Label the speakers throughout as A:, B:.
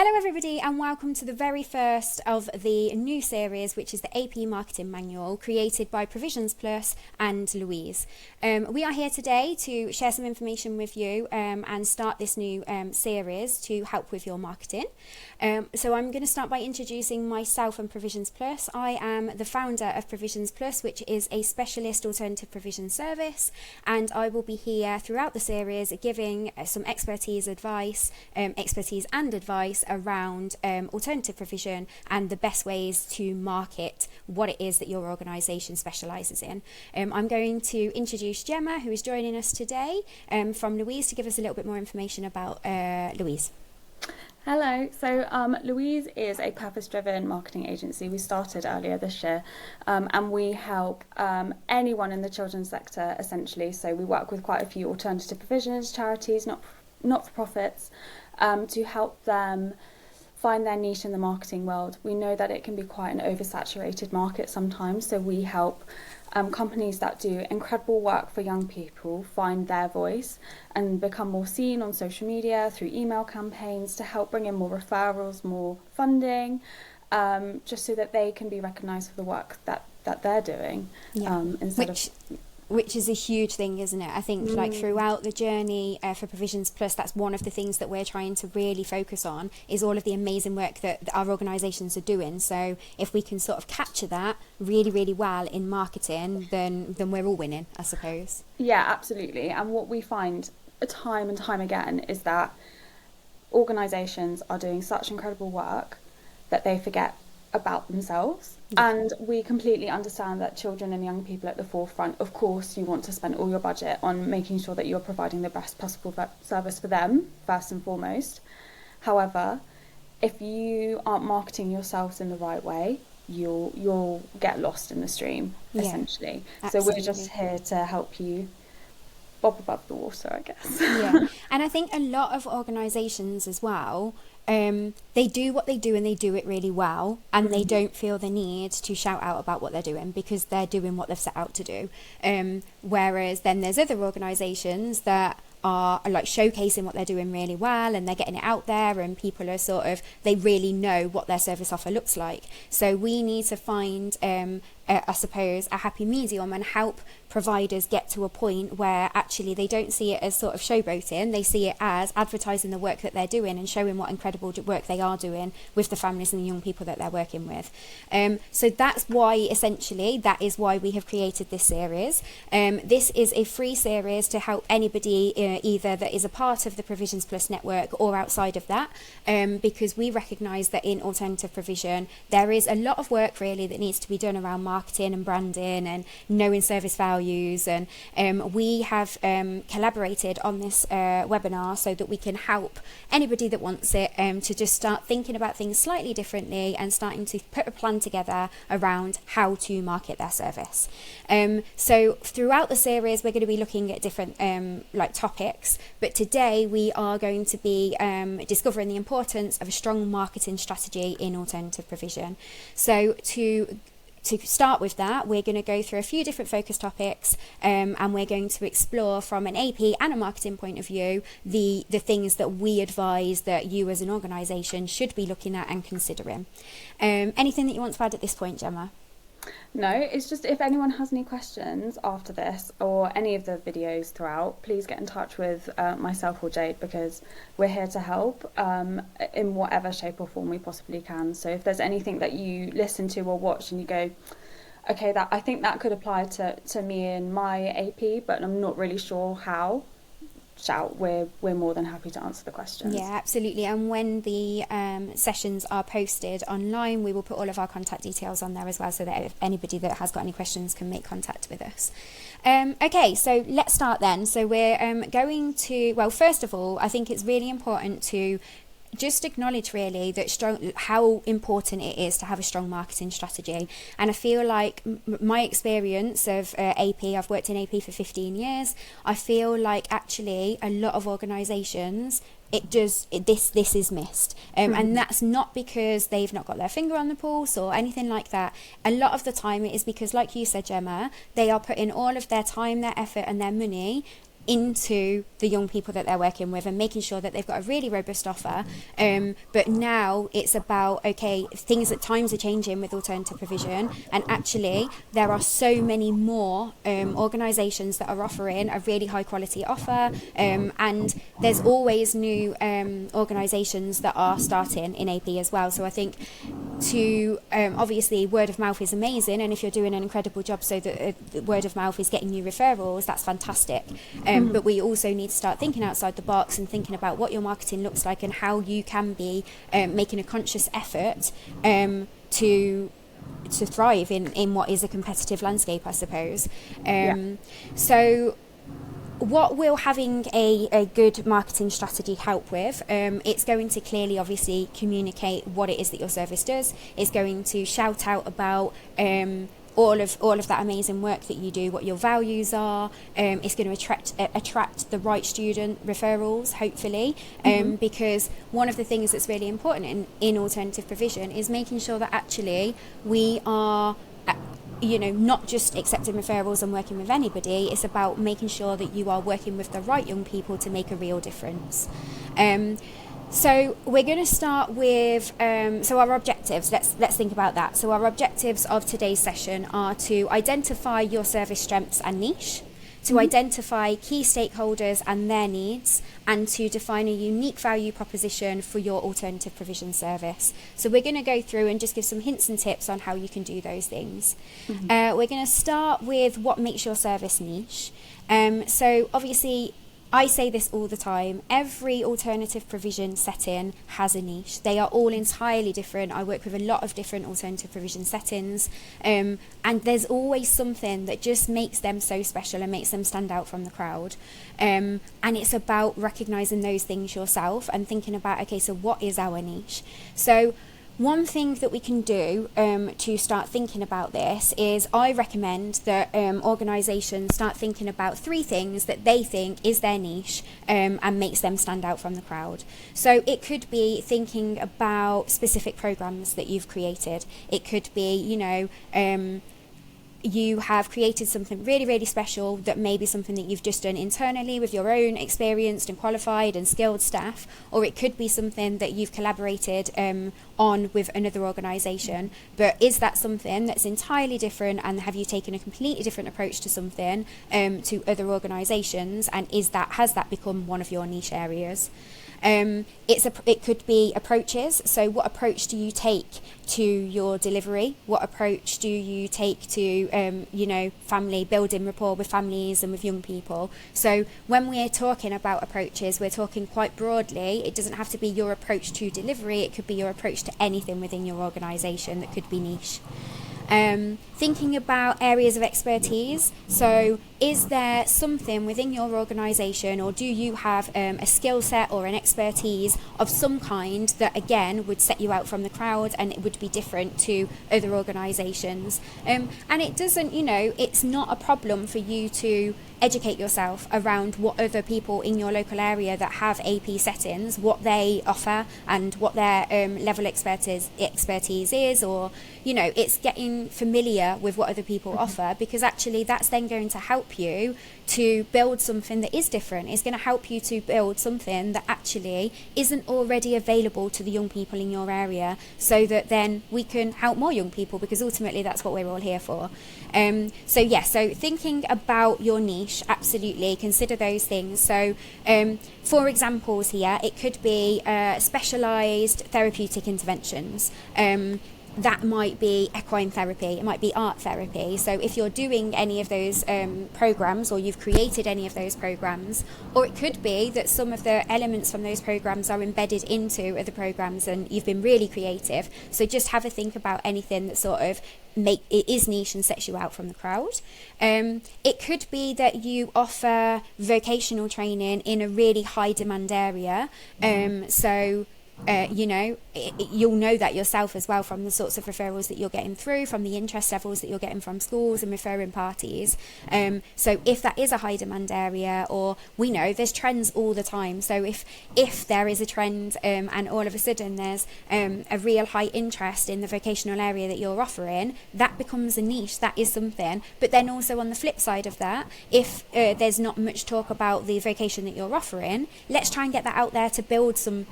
A: Hello everybody and welcome to the very first of the new series, which is the AP Marketing Manual created by Provisions Plus and Louise. We are here today to share some information with you and start this new series to help with your marketing. So I'm going to start by introducing myself and Provisions Plus. I am the founder of Provisions Plus, which is a specialist alternative provision service, and I will be here throughout the series giving some expertise and advice around alternative provision and the best ways to market what it is that your organisation specialises in. I'm going to introduce Gemma, who is joining us today from Louise, to give us a little bit more information about Louise.
B: Hello, so Louise is a purpose-driven marketing agency. We started earlier this year and we help anyone in the children's sector essentially. So we work with quite a few alternative provisions, charities, not-for-profits, to help them find their niche in the marketing world. We know that it can be quite an oversaturated market sometimes, so we help companies that do incredible work for young people find their voice and become more seen on social media through email campaigns to help bring in more referrals, more funding, just so that they can be recognised for the work that they're doing.
A: Which is a huge thing, isn't it? I think like throughout the journey for Provisions Plus, that's one of the things that we're trying to really focus on is all of the amazing work that our organisations are doing. So if we can sort of capture that really, really well in marketing, then we're all winning, I suppose.
B: Yeah, absolutely. And what we find time and time again is that organisations are doing such incredible work that they forget about themselves. And we completely understand that children and young people at the forefront. Of course, you want to spend all your budget on making sure that you're providing the best possible service for them, first and foremost. However, if you aren't marketing yourselves in the right way, you'll get lost in the stream, essentially. Absolutely. So we're just here to help you bob above the water, I guess.
A: Yeah, and I think a lot of organisations as well, they do what they do and they do it really well, and they don't feel the need to shout out about what they're doing because they're doing what they've set out to do. Whereas then there's other organisations that are like showcasing what they're doing really well and they're getting it out there and people are they really know what their service offer looks like. So we need to find I suppose a happy medium and help providers get to a point where actually they don't see it as sort of showboating, they see it as advertising the work that they're doing and showing what incredible work they are doing with the families and the young people that they're working with. So that's why essentially that is why we have created this series. This is a free series to help anybody either that is a part of the Provisions Plus network or outside of that, because we recognise that in alternative provision there is a lot of work really that needs to be done around marketing and branding and knowing service values, and we have collaborated on this webinar so that we can help anybody that wants it to just start thinking about things slightly differently and starting to put a plan together around how to market their service. So throughout the series we're going to be looking at different topics, but today we are going to be discovering the importance of a strong marketing strategy in alternative provision. So to start with that, we're going to go through a few different focus topics, and we're going to explore from an AP and a marketing point of view the things that we advise that you as an organisation should be looking at and considering. Anything that you want to add at this point, Gemma?
B: No, it's just if anyone has any questions after this or any of the videos throughout, please get in touch with myself or Jade, because we're here to help in whatever shape or form we possibly can. So if there's anything that you listen to or watch and you go, okay, I think that could apply to me in my AP, but I'm not really sure how, shout. We're more than happy to answer the questions.
A: Yeah, absolutely. And when the sessions are posted online, we will put all of our contact details on there as well, so that if anybody that has got any questions can make contact with us. Okay, so let's start then. So we're going to, well, first of all, I think it's really important to just acknowledge really that how important it is to have a strong marketing strategy. And I feel like my experience of AP, I've worked in AP for 15 years, I feel like actually a lot of organisations this is missed, and that's not because they've not got their finger on the pulse or anything like that. A lot of the time it is because, like you said, Gemma, they are putting all of their time, their effort and their money into the young people that they're working with and making sure that they've got a really robust offer. But now it's about, okay, things at times are changing with alternative provision, and actually there are so many more organisations that are offering a really high quality offer, and there's always new organisations that are starting in AP as well. So I think to obviously word of mouth is amazing, and if you're doing an incredible job so that word of mouth is getting you referrals, that's fantastic. But we also need to start thinking outside the box and thinking about what your marketing looks like and how you can be making a conscious effort to thrive in what is a competitive landscape, I suppose. So what will having a good marketing strategy help with? It's going to clearly, obviously, communicate what it is that your service does. It's going to shout out about all of that amazing work that you do, what your values are. It's going to attract the right student referrals, hopefully, because one of the things that's really important in alternative provision is making sure that actually we are not just accepting referrals and working with anybody. It's about making sure that you are working with the right young people to make a real difference. So we're going to start with so our objectives. Let's think about that. So our objectives of today's session are to identify your service strengths and niche, to identify key stakeholders and their needs, and to define a unique value proposition for your alternative provision service. So we're going to go through and just give some hints and tips on how you can do those things. We're going to start with what makes your service niche. So obviously, I say this all the time, every alternative provision setting has a niche. They are all entirely different. I work with a lot of different alternative provision settings, and there's always something that just makes them so special and makes them stand out from the crowd. And it's about recognising those things yourself and thinking about, okay, so what is our niche? So one thing that we can do to start thinking about this is I recommend that organisations start thinking about 3 things that they think is their niche and makes them stand out from the crowd. So it could be thinking about specific programmes that you've created. It could be, you have created something really, really special that may be something that you've just done internally with your own experienced and qualified and skilled staff, or it could be something that you've collaborated on with another organisation. But is that something that's entirely different, and have you taken a completely different approach to something to other organisations, and has that become one of your niche areas? It could be approaches. So what approach do you take to your delivery? What approach do you take to, building rapport with families and with young people? So when we're talking about approaches, we're talking quite broadly. It doesn't have to be your approach to delivery. It could be your approach to anything within your organisation that could be niche. Thinking about areas of expertise. So is there something within your organisation, or do you have a skill set or an expertise of some kind that again would set you out from the crowd and it would be different to other organisations? And it doesn't, it's not a problem for you to educate yourself around what other people in your local area that have AP settings, what they offer and what their level expertise is, or it's getting familiar with what other people offer, because actually that's then going to help you to build something that is different. It's going to help you to build something that actually isn't already available to the young people in your area, so that then we can help more young people, because ultimately that's what we're all here for. So thinking about your niche, absolutely consider those things. So for examples here, it could be specialised therapeutic interventions. That might be equine therapy, it might be art therapy. So if you're doing any of those programs, or you've created any of those programs, or it could be that some of the elements from those programs are embedded into other programs and you've been really creative. So just have a think about anything that sort of it is niche and sets you out from the crowd. It could be that you offer vocational training in a really high demand area. So you'll know that yourself as well from the sorts of referrals that you're getting through, from the interest levels that you're getting from schools and referring parties. So if that is a high demand area, or we know there's trends all the time. So if there is a trend and all of a sudden there's a real high interest in the vocational area that you're offering, that becomes a niche, that is something. But then also on the flip side of that, if there's not much talk about the vocation that you're offering, let's try and get that out there to build some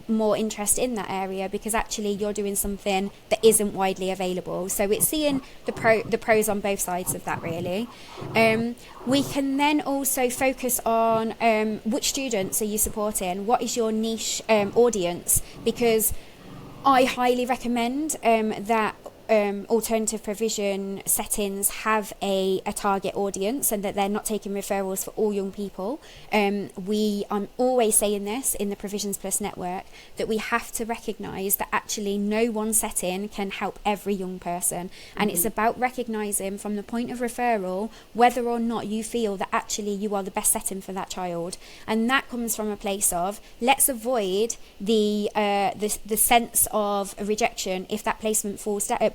A: more interest in that area, because actually you're doing something that isn't widely available. So it's seeing the pros on both sides of that, really. We can then also focus on which students are you supporting, what is your niche audience, because I highly recommend that alternative provision settings have a target audience, and that they're not taking referrals for all young people. I'm always saying this in the Provisions Plus network, that we have to recognise that actually no one setting can help every young person, and it's about recognising from the point of referral whether or not you feel that actually you are the best setting for that child. And that comes from a place of, let's avoid the sense of rejection if that placement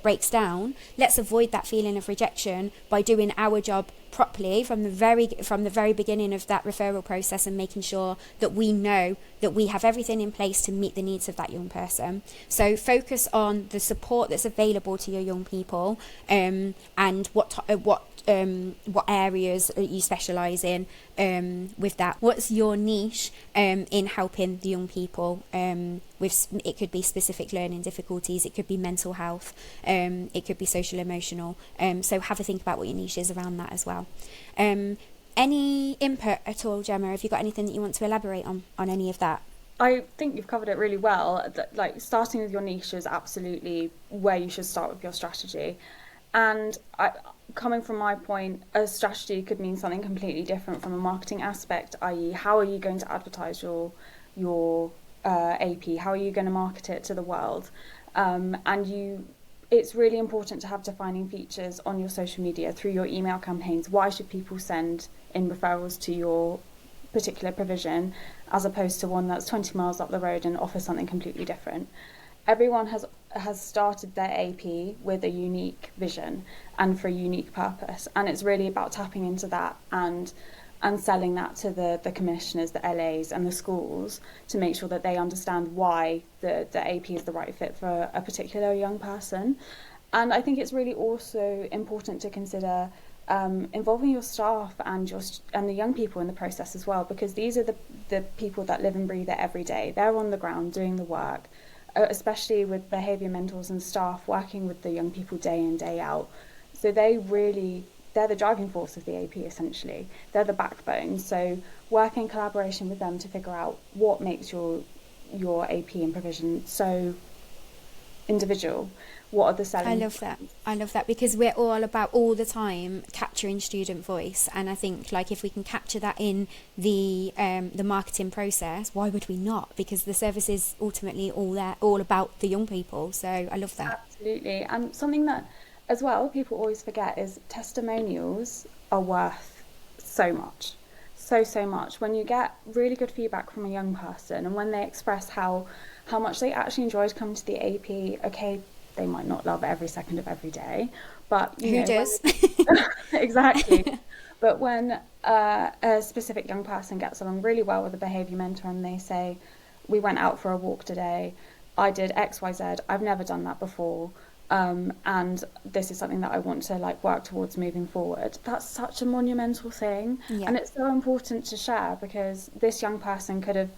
A: breaks down. Let's avoid that feeling of rejection by doing our job properly from the very beginning of that referral process, and making sure that we know that we have everything in place to meet the needs of that young person. So focus on the support that's available to your young people, and what areas you specialise in with that. What's your niche in helping the young people with, it could be specific learning difficulties, it could be mental health, it could be social emotional. So have a think about what your niche is around that as well. Any input at all, Gemma? Have you got anything that you want to elaborate on any of that?
B: I think you've covered it really well. Like, starting with your niche is absolutely where you should start with your strategy. And coming from my point, a strategy could mean something completely different from a marketing aspect, i.e. how are you going to advertise your AP? How are you going to market it to the world? It's really important to have defining features on your social media through your email campaigns. Why should people send in referrals to your particular provision, as opposed to one that's 20 miles up the road and offers something completely different? Everyone has started their AP with a unique vision and for a unique purpose, and it's really about tapping into that and selling that to the commissioners, the LAs and the schools, to make sure that they understand why the AP is the right fit for a particular young person. And I think it's really also important to consider involving your staff and the young people in the process as well, because these are the people that live and breathe it every day. They're on the ground doing the work, especially with behaviour mentors and staff working with the young people day in, day out. So they're the driving force of the AP, essentially. They're the backbone. So work in collaboration with them to figure out what makes your AP and provision so individual. What are the selling? I love that because we're all about all the time capturing student voice, and I think like if we can capture that in the marketing process, why would we not? Because the service is ultimately all about the young people. So I love that. Absolutely. And something that as well people always forget is testimonials are worth so much. So much. When you get really good feedback from a young person, and when they express how much they actually enjoyed coming to the AP, okay, they might not love every second of every day, but who does? Exactly. But when a specific young person gets along really well with a behaviour mentor, and they say, we went out for a walk today, I did XYZ, I've never done that before, and this is something that I want to work towards moving forward. That's such a monumental thing. Yeah. And it's so important to share, because this young person could have,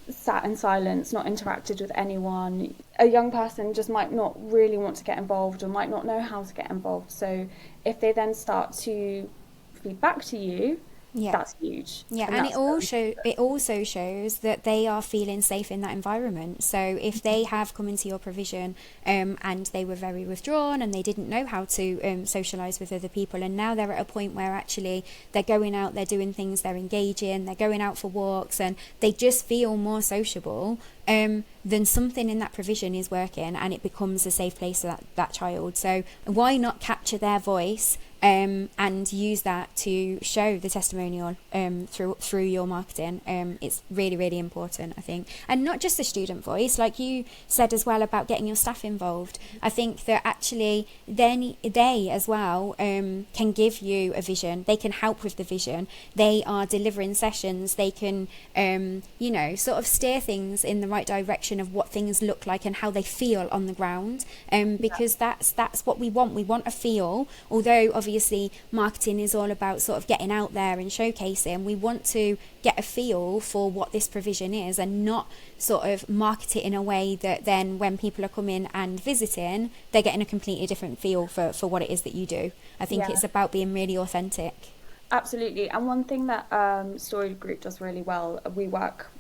B: sat in silence, not interacted with anyone. A young person just might not really want to get involved, or might not know how to get involved. So if they then start to feed back to you, that's huge. Yeah, and it also shows that they are feeling safe in that environment. So if they have come into your provision and they were very withdrawn and they didn't know how to socialise with other people, and now they're at a point where actually they're going out, they're doing things, they're engaging, they're going out for walks, and they just feel more sociable, then something in that provision is working, and it becomes a safe place for that child. So why not capture their voice
A: and use that to show the testimonial through your marketing. It's really, really important, I think. And not just the student voice, like you said as well about getting your staff involved. I think that actually they as well can give you a vision. They can help with the vision. They are delivering sessions. They can, sort of steer things in the right direction of what things look like and how they feel on the ground. Because that's what we want. We want a feel, although obviously marketing is all about sort of getting out there and showcasing. We want to get a feel for what this provision is and not sort of market it in a way that then when people are coming and visiting, they're getting a completely different feel for what it is that you do. I think it's about being really authentic.
B: Absolutely. And one thing that Story Group does really well, we work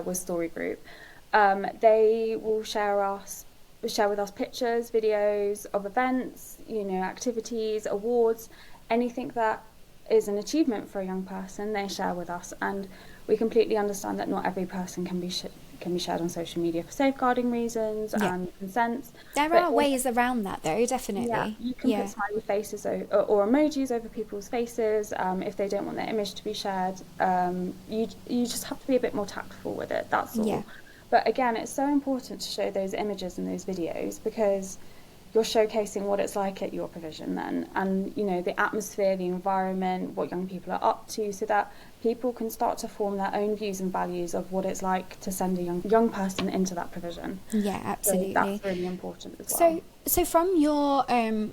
B: with Story Group, they will share with us pictures, videos of events, activities, awards, anything that is an achievement for a young person, they share with us. And we completely understand that not every person can be shared on social media for safeguarding reasons and consent.
A: There are ways around that, though, definitely.
B: Yeah, you can put smiley faces or emojis over people's faces if they don't want their image to be shared. You just have to be a bit more tactful with it, that's all. Yeah. But again, it's so important to show those images and those videos because you're showcasing what it's like at your provision then, and the atmosphere, the environment, what young people are up to, so that people can start to form their own views and values of what it's like to send a young person into that provision.
A: Yeah, absolutely.
B: So that's really important as well.
A: So from your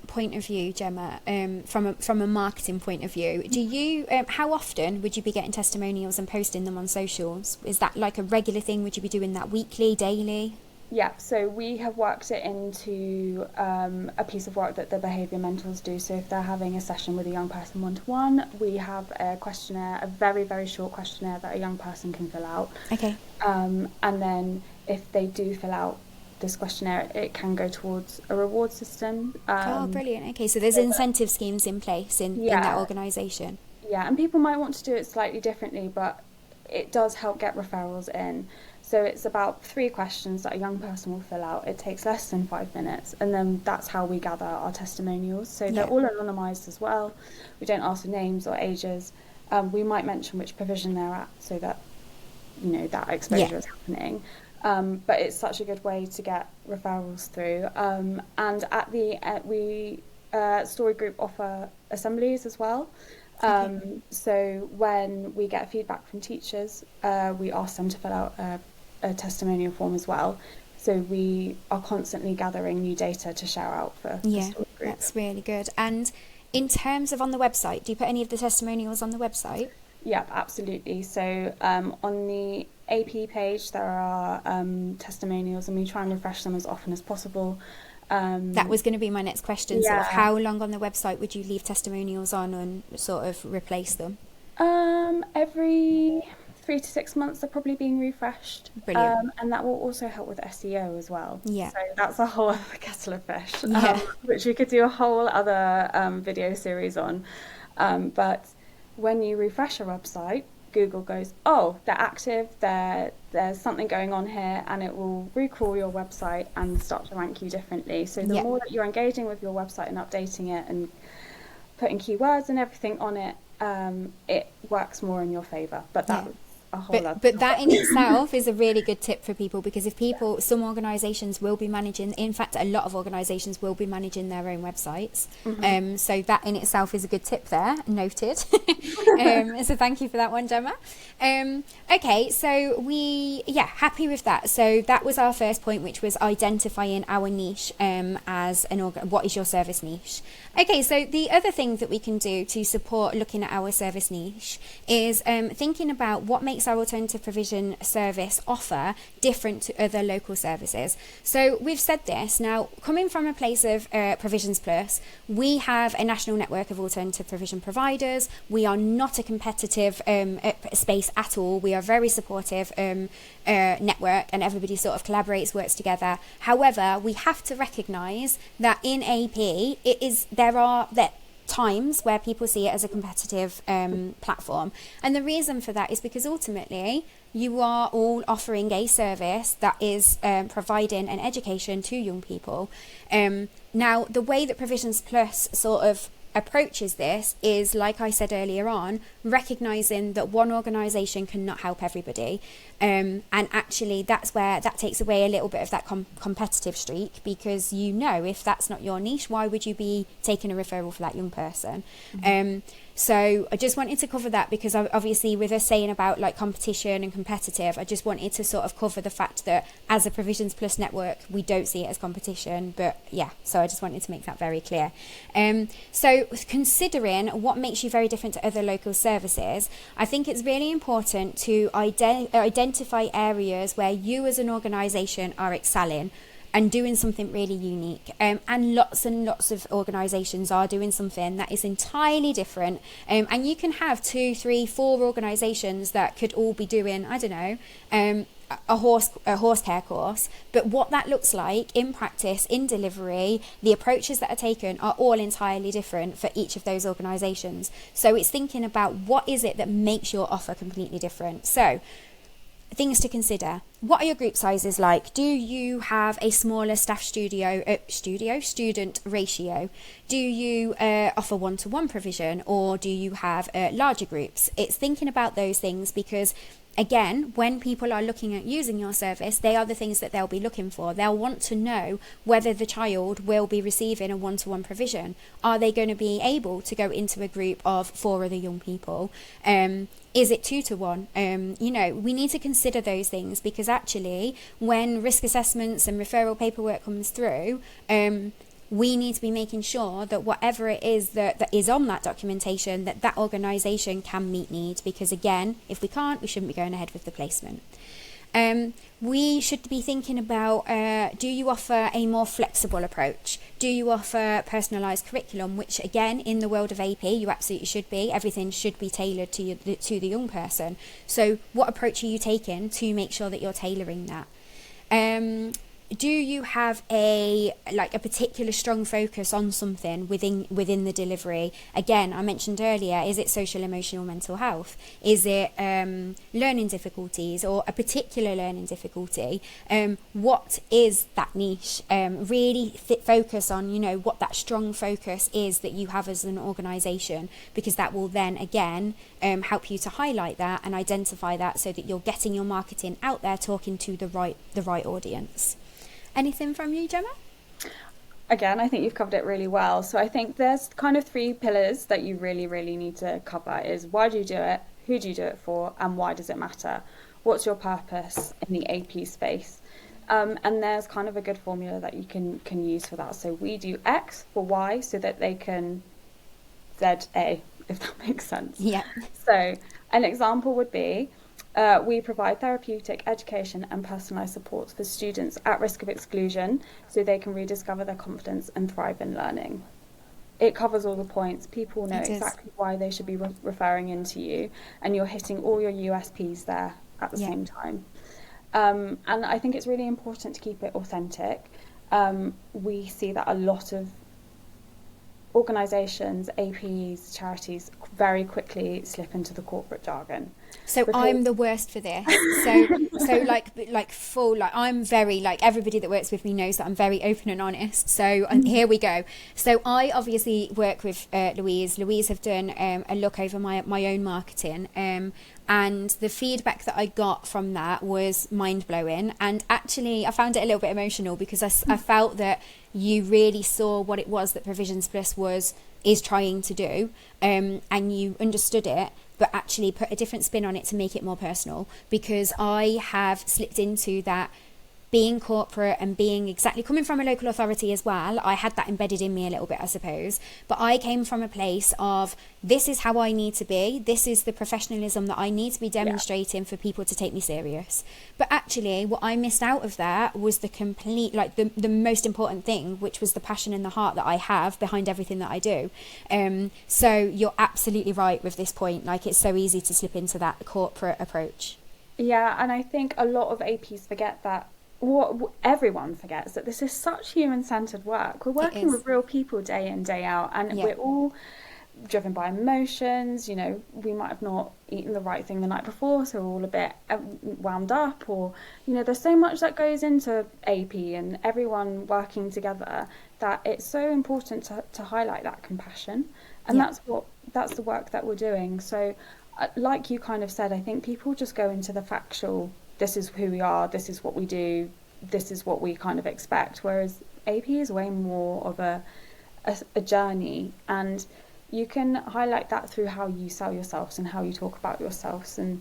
A: point of view, Gemma, from a marketing point of view, do you how often would you be getting testimonials and posting them on socials? Is that like a regular thing? Would you be doing that weekly, daily?
B: Yeah, so we have worked it into a piece of work that the behaviour mentors do. So if they're having a session with a young person one-to-one, we have a questionnaire, a very, very short questionnaire that a young person can fill out.
A: Okay.
B: And then if they do fill out this questionnaire, it can go towards a reward system.
A: Brilliant. Okay, so there's incentive schemes in place in that organisation.
B: Yeah, and people might want to do it slightly differently, but it does help get referrals in. So it's about 3 questions that a young person will fill out. It takes less than 5 minutes, and then that's how we gather our testimonials. So they're all anonymised as well. We don't ask for names or ages. We might mention which provision they're at so that that exposure is happening. But it's such a good way to get referrals through. And at we Story Group offer assemblies as well. So when we get feedback from teachers, we ask them to fill out a testimonial form as well. So we are constantly gathering new data to share out for the Story Group.
A: That's really good. And in terms of on the website, do you put any of the testimonials on the website?
B: Yeah, absolutely. So on the AP page, there are testimonials, and we try and refresh them as often as possible.
A: That was going to be my next question. Sort of how long on the website would you leave testimonials on and sort of replace them?
B: Every 3 to 6 months they're probably being refreshed.
A: Brilliant.
B: And that will also help with SEO as well.
A: Yeah.
B: So that's a whole other kettle of fish, which we could do a whole other video series on. But when you refresh a website, Google goes, oh, they're active, there's something going on here, and it will recrawl your website and start to rank you differently. So the more that you're engaging with your website and updating it and putting keywords and everything on it, it works more in your favour. But that's a whole other
A: But that in itself is a really good tip for people, because if people, some organisations will be managing, in fact a lot of organisations will be managing their own websites. So that in itself is a good tip there, noted. So thank you for that one, Gemma. Okay, so happy with that. So that was our first point, which was identifying our niche as what is your service niche. Okay, so the other thing that we can do to support looking at our service niche is thinking about what makes our alternative provision service offer different to other local services. So we've said this now, coming from a place of Provisions Plus, we have a national network of alternative provision providers. We are not a competitive space at all. We are very supportive network, and everybody sort of collaborates, works together. However, we have to recognise that in AP, there are times where people see it as a competitive platform, and the reason for that is because ultimately you are all offering a service that is providing an education to young people. Now, the way that Provisions Plus sort of approaches this is, like I said earlier on, recognizing that one organization cannot help everybody, and actually that's where that takes away a little bit of that competitive streak, because if that's not your niche, why would you be taking a referral for that young person? So I just wanted to cover that, because obviously with us saying about like competition and competitive, I just wanted to sort of cover the fact that as a Provisions Plus network, we don't see it as competition. But yeah, so I just wanted to make that very clear. So considering what makes you very different to other local services, I think it's really important to identify areas where you as an organisation are excelling and doing something really unique. And lots of organisations are doing something that is entirely different. And you can have 2, 3, 4 organisations that could all be doing, I don't know, a horse care course, but what that looks like in practice, in delivery, the approaches that are taken are all entirely different for each of those organisations. So it's thinking about what is it that makes your offer completely different. So things to consider: what are your group sizes like? Do you have a smaller staff student ratio? Do you offer one-to-one provision, or do you have larger groups? It's thinking about those things, because again, when people are looking at using your service, they are the things that they'll be looking for. They'll want to know whether the child will be receiving a one-to-one provision. Are they going to be able to go into a group of 4 other young people? Is it 2-to-1? We need to consider those things, because actually when risk assessments and referral paperwork comes through, we need to be making sure that whatever it is that is on that documentation, that organisation can meet needs, because again, if we can't, we shouldn't be going ahead with the placement. We should be thinking about, do you offer a more flexible approach? Do you offer personalised curriculum, which again, in the world of AP, you absolutely should be. Everything should be tailored to the young person. So what approach are you taking to make sure that you're tailoring that? Do you have a particular strong focus on something within the delivery? Again, I mentioned earlier, is it social, emotional, mental health? Is it learning difficulties, or a particular learning difficulty? What is that niche? Really focus on, what that strong focus is that you have as an organisation, because that will then again help you to highlight that and identify that, so that you're getting your marketing out there, talking to the right audience. Anything from you, Gemma?
B: Again, I think you've covered it really well. So I think there's kind of 3 pillars that you really, really need to cover: is why do you do it, who do you do it for, and why does it matter? What's your purpose in the AP space? And there's kind of a good formula that you can use for that. So we do X for Y, so that they can ZA, if that makes sense.
A: Yeah.
B: So an example would be, we provide therapeutic, education and personalised supports for students at risk of exclusion, so they can rediscover their confidence and thrive in learning. It covers all the points. People know exactly why they should be referring into you, and you're hitting all your USPs there at the same time. And I think it's really important to keep it authentic. We see that a lot of organisations, APs, charities very quickly slip into the corporate jargon.
A: So I'm the worst for this. I'm very, everybody that works with me knows that I'm very open and honest. So here we go. So I obviously work with Louise. Louise have done a look over my own marketing. And the feedback that I got from that was mind-blowing. And actually, I found it a little bit emotional, because I felt that you really saw what it was that Provisions Plus is trying to do, and you understood it, but actually put a different spin on it to make it more personal. Because I have slipped into that being corporate and being exactly coming from a local authority as well. I had that embedded in me a little bit, I suppose, but I came from a place of, this is how I need to be, this is the professionalism that I need to be demonstrating for people to take me serious. But actually what I missed out of that was the complete, the most important thing, which was the passion and the heart that I have behind everything that I do. So you're absolutely right with this point. It's so easy to slip into that corporate approach.
B: Yeah, and I think a lot of APs forget that. What everyone forgets, that this is such human-centered work. We're working with real people day in, day out, and we're all driven by emotions. We might have not eaten the right thing the night before, so we're all a bit wound up, or there's so much that goes into AP and everyone working together, that it's so important to highlight that compassion, and that's the work that we're doing. So like you kind of said, I think people just go into the factual, this is who we are, this is what we do, this is what we kind of expect, whereas AP is way more of a journey, and you can highlight that through how you sell yourselves and how you talk about yourselves. And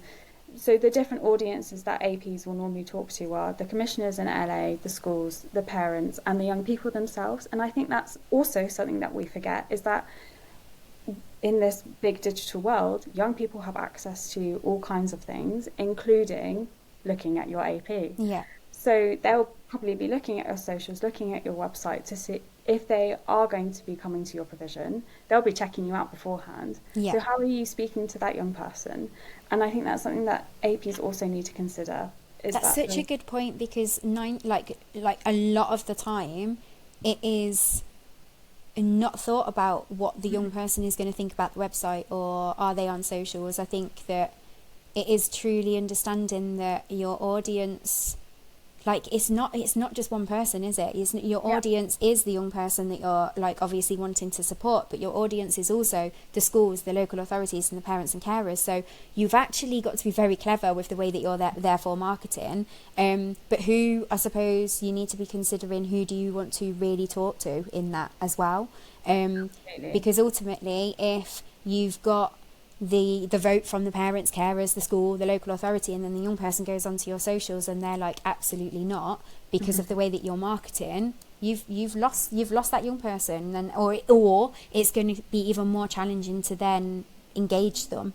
B: so the different audiences that APs will normally talk to are the commissioners in LA, the schools, the parents, and the young people themselves. And I think that's also something that we forget, is that in this big digital world, young people have access to all kinds of things, including looking at your AP.
A: Yeah.
B: So they'll probably be looking at your socials, looking at your website to see if they are going to be coming to your provision. They'll be checking you out beforehand.
A: Yeah.
B: So how are you speaking to that young person? And I think that's something that APs also need to consider.
A: That's such a good point, because like a lot of the time it is not thought about what the young person is going to think about the website, or are they on socials. I think that it is truly understanding that your audience, like, it's not just one person, is it? Your audience is the young person that you're, like, obviously wanting to support, but your audience is also the schools, the local authorities, and the parents and carers. So you've actually got to be very clever with the way that you're therefore marketing. But who, I suppose, you need to be considering, who do you want to really talk to in that as well? Because ultimately, if you've got the vote from the parents, carers, the school, the local authority, and then the young person goes onto your socials and they're like, absolutely not, because of the way that you're marketing, you've lost that young person, and or it's going to be even more challenging to then engage them,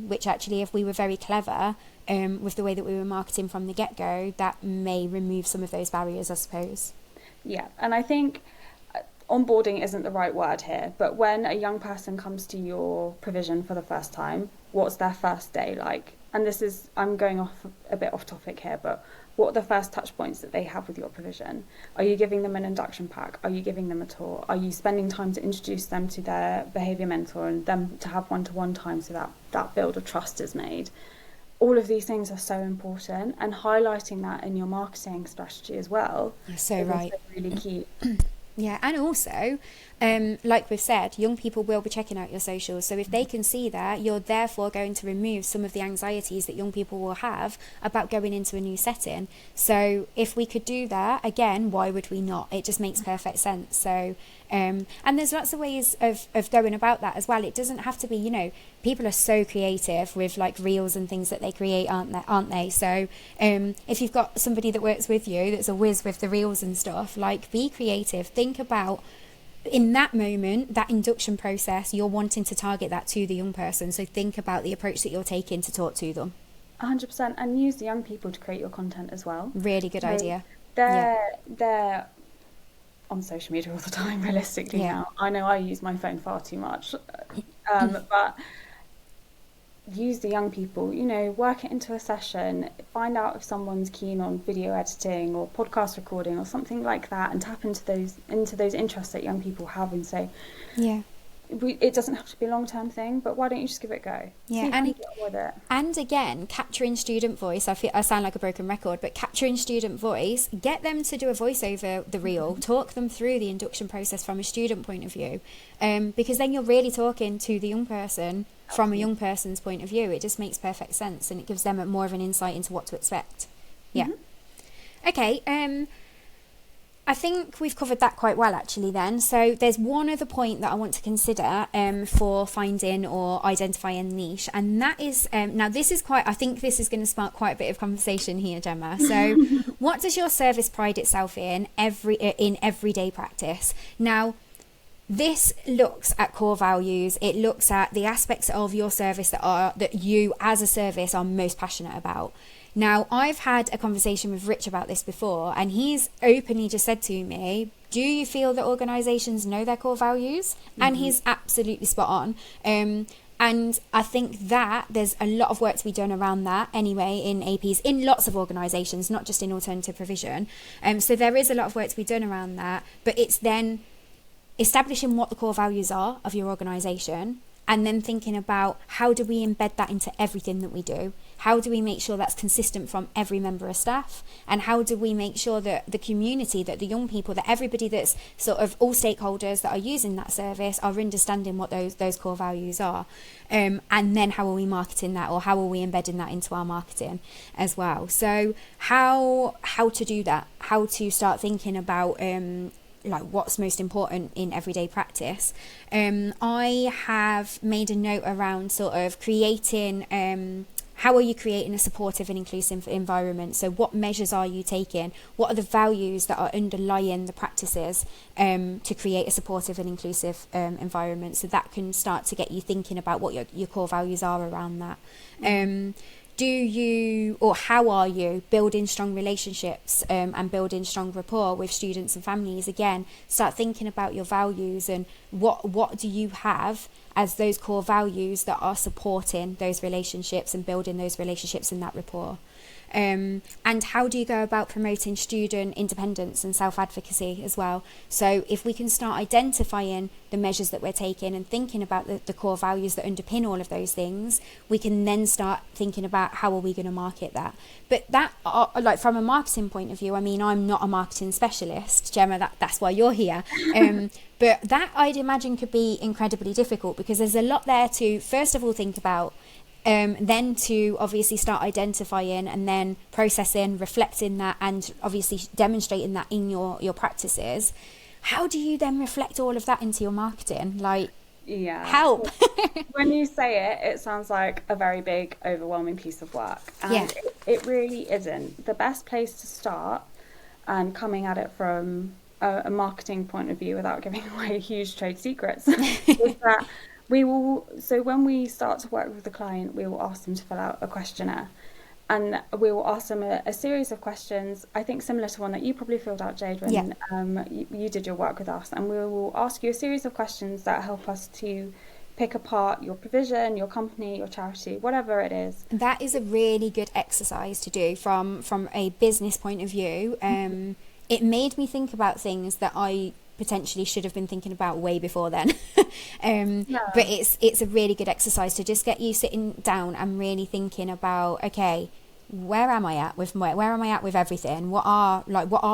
A: which actually, if we were very clever with the way that we were marketing from the get-go, that may remove some of those barriers, I suppose.
B: Yeah, and I think onboarding isn't the right word here, but when a young person comes to your provision for the first time, what's their first day like? And this is, I'm going off a bit off topic here, but what are the first touch points that they have with your provision? Are you giving them an induction pack? Are you giving them a tour? Are you spending time to introduce them to their behaviour mentor and them to have one-to-one time, so that build of trust is made? All of these things are so important, and highlighting that in your marketing strategy as well.
A: You're so right.
B: Also really key.
A: Yeah, and also, like we've said, young people will be checking out your socials. So if they can see that, you're therefore going to remove some of the anxieties that young people will have about going into a new setting. So if we could do that, again, why would we not? It just makes perfect sense. So, and there's lots of ways of going about that as well. It doesn't have to be, people are so creative with like reels and things that they create, aren't they? So if you've got somebody that works with you that's a whiz with the reels and stuff, like, be creative. Think about, in that moment, that induction process, you're wanting to target that to the young person. So think about the approach that you're taking to talk to them.
B: 100%, and use the young people to create your content as well.
A: Really good idea.
B: They're on social media all the time, realistically. Now I know I use my phone far too much, but use the young people, work it into a session, find out if someone's keen on video editing or podcast recording or something like that, and tap into those interests that young people have, and say, it doesn't have to be a long-term thing, but why don't you just give it a go?
A: And again, capturing student voice. I sound like a broken record, but capturing student voice, get them to do a voice over the reel, talk them through the induction process from a student point of view, because then you're really talking to the young person from a young person's point of view. It just makes perfect sense, and it gives them more of an insight into what to expect. Okay, I think we've covered that quite well, actually, then. So there's one other point that I want to consider for finding or identifying niche, and that is, now this is I think this is going to spark quite a bit of conversation here, Gemma. So what does your service pride itself in everyday practice? Now, this looks at core values. It looks at the aspects of your service that you as a service are most passionate about. Now, I've had a conversation with Rich about this before, and he's openly just said to me, do you feel that organisations know their core values? And he's absolutely spot on. And I think that there's a lot of work to be done around that anyway in APs, in lots of organisations, not just in alternative provision. So there is a lot of work to be done around that, but it's then establishing what the core values are of your organisation, and then thinking about how do we embed that into everything that we do? How do we make sure that's consistent from every member of staff? And how do we make sure that the community, that the young people, that everybody that's sort of all stakeholders that are using that service are understanding what those core values are? And then how are we marketing that, or how are we embedding that into our marketing as well? So how to do that, how to start thinking about like what's most important in everyday practice. I have made a note around sort of creating how are you creating a supportive and inclusive environment? So what measures are you taking? What are the values that are underlying the practices to create a supportive and inclusive environment? So that can start to get you thinking about what your core values are around that. Do you, or how are you building strong relationships and building strong rapport with students and families? Again, start thinking about your values and what do you have as those core values that are supporting those relationships and building those relationships and that rapport. And how do you go about promoting student independence and self-advocacy as well? So if we can start identifying the measures that we're taking and thinking about the core values that underpin all of those things, we can then start thinking about how are we going to market that. But that, like from a marketing point of view, I mean, I'm not a marketing specialist, Gemma, that's why you're here. But that I'd imagine could be incredibly difficult because there's a lot there to, first of all, think about. Then to obviously start identifying and then processing, reflecting that, and obviously demonstrating that in your practices. How do you then reflect all of that into your marketing? Like, help.
B: When you say it, it sounds like a very big, overwhelming piece of work. And it really isn't. The best place to start, and coming at it from a marketing point of view without giving away huge trade secrets, is that so when we start to work with the client, we will ask them to fill out a questionnaire, and we will ask them a series of questions, I think similar to one that you probably filled out, Jade, when you did your work with us, and we will ask you a series of questions that help us to pick apart your provision, your company, your charity, whatever it is.
A: That is a really good exercise to do from a business point of view. It made me think about things that I potentially should have been thinking about way before then. But it's a really good exercise to just get you sitting down and really thinking about, okay, where am I at with everything? What are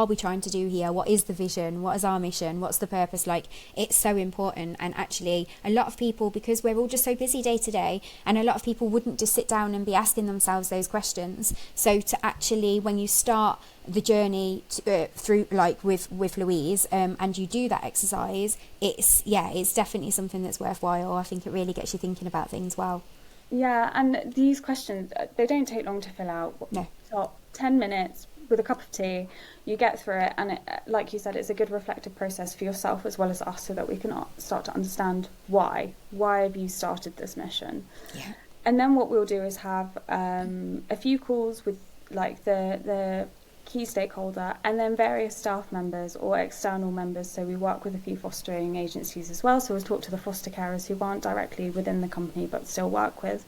A: we trying to do here? What is the vision? What is our mission? What's the purpose? Like, it's so important. And actually a lot of people, because we're all just so busy day to day, and a lot of people wouldn't just sit down and be asking themselves those questions. So to actually, when you start the journey through, like with Louise, and you do that exercise, it's definitely something that's worthwhile. I think it really gets you thinking about things well.
B: Yeah, and these questions, they don't take long to fill out.
A: No.
B: So 10 minutes with a cup of tea, you get through it, and it, like you said, it's a good reflective process for yourself as well as us, so that we can start to understand why have you started this mission.
A: Yeah.
B: And then what we'll do is have a few calls with like the key stakeholder, and then various staff members or external members. So we work with a few fostering agencies as well, so we'll talk to the foster carers who aren't directly within the company but still work with,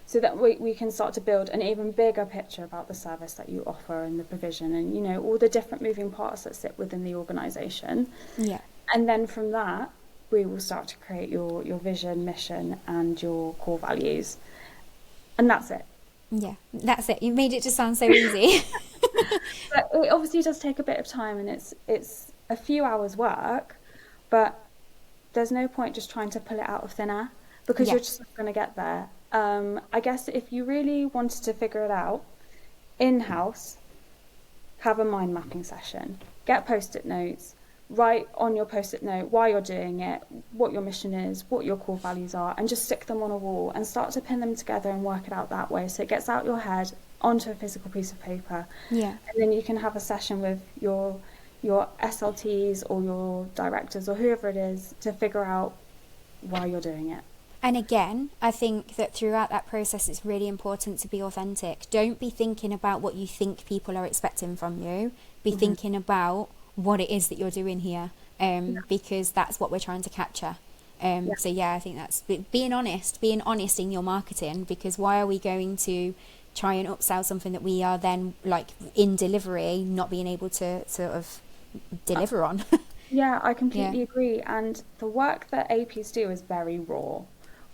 B: so that we can start to build an even bigger picture about the service that you offer and the provision, and you know, all the different moving parts that sit within the organisation. And then from that we will start to create your vision, mission and your core values, and that's it.
A: That's it. You made it just sound so easy.
B: But it obviously does take a bit of time, and it's a few hours work, but there's no point just trying to pull it out of thin air, because you're just not going to get there. I guess if you really wanted to figure it out in-house, have a mind mapping session, get post-it notes, write on your post-it note why you're doing it, what your mission is, what your core values are, and just stick them on a wall and start to pin them together and work it out that way, so it gets out your head onto a physical piece of paper. And then you can have a session with your SLTs or your directors or whoever it is to figure out why you're doing it.
A: And again, I think that throughout that process, it's really important to be authentic. Don't be thinking about what you think people are expecting from you. Be thinking about what it is that you're doing here, because that's what we're trying to capture. So I think that's being honest in your marketing, because why are we going to try and upsell something that we are then, like, in delivery not being able to sort of deliver on?
B: I completely agree. And the work that APs do is very raw.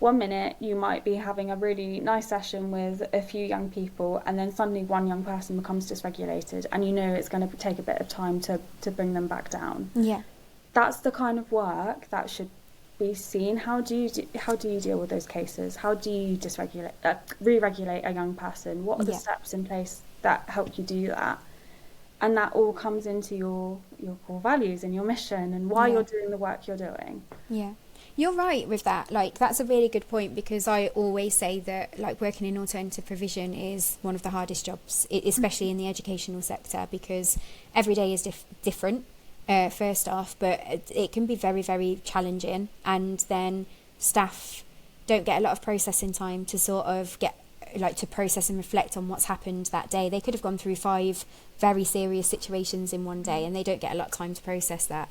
B: one minute you might be having a really nice session with a few young people, and then suddenly one young person becomes dysregulated, and you know it's going to take a bit of time to bring them back down.
A: Yeah.
B: That's the kind of work that should be seen. How do you deal with those cases? How do you re-regulate a young person? What are the steps in place that help you do that? And that all comes into your core values and your mission and why you're doing the work you're doing.
A: Yeah. You're right with that. Like, that's a really good point, because I always say that, like, working in alternative provision is one of the hardest jobs, especially in the educational sector, because every day is different. First off, but it can be very, very challenging, and then staff don't get a lot of processing time to sort of to process and reflect on what's happened that day. They could have gone through 5 very serious situations in one day, and they don't get a lot of time to process that.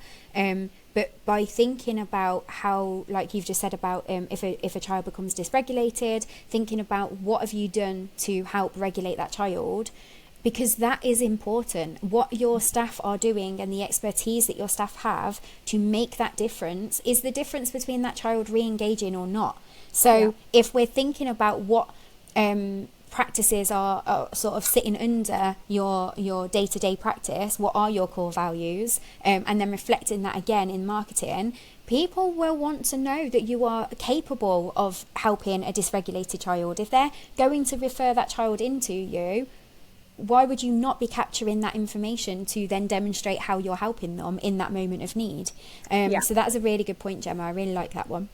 A: But by thinking about how, like you've just said about if a child becomes dysregulated, thinking about what have you done to help regulate that child, because that is important. What your staff are doing and the expertise that your staff have to make that difference is the difference between that child re-engaging or not. So if we're thinking about what practices are sort of sitting under your day-to-day practice, what are your core values, and then reflecting that again in marketing, people will want to know that you are capable of helping a dysregulated child. If they're going to refer that child into you, why would you not be capturing that information to then demonstrate how you're helping them in that moment of need? So that's a really good point, Gemma. I really like that one.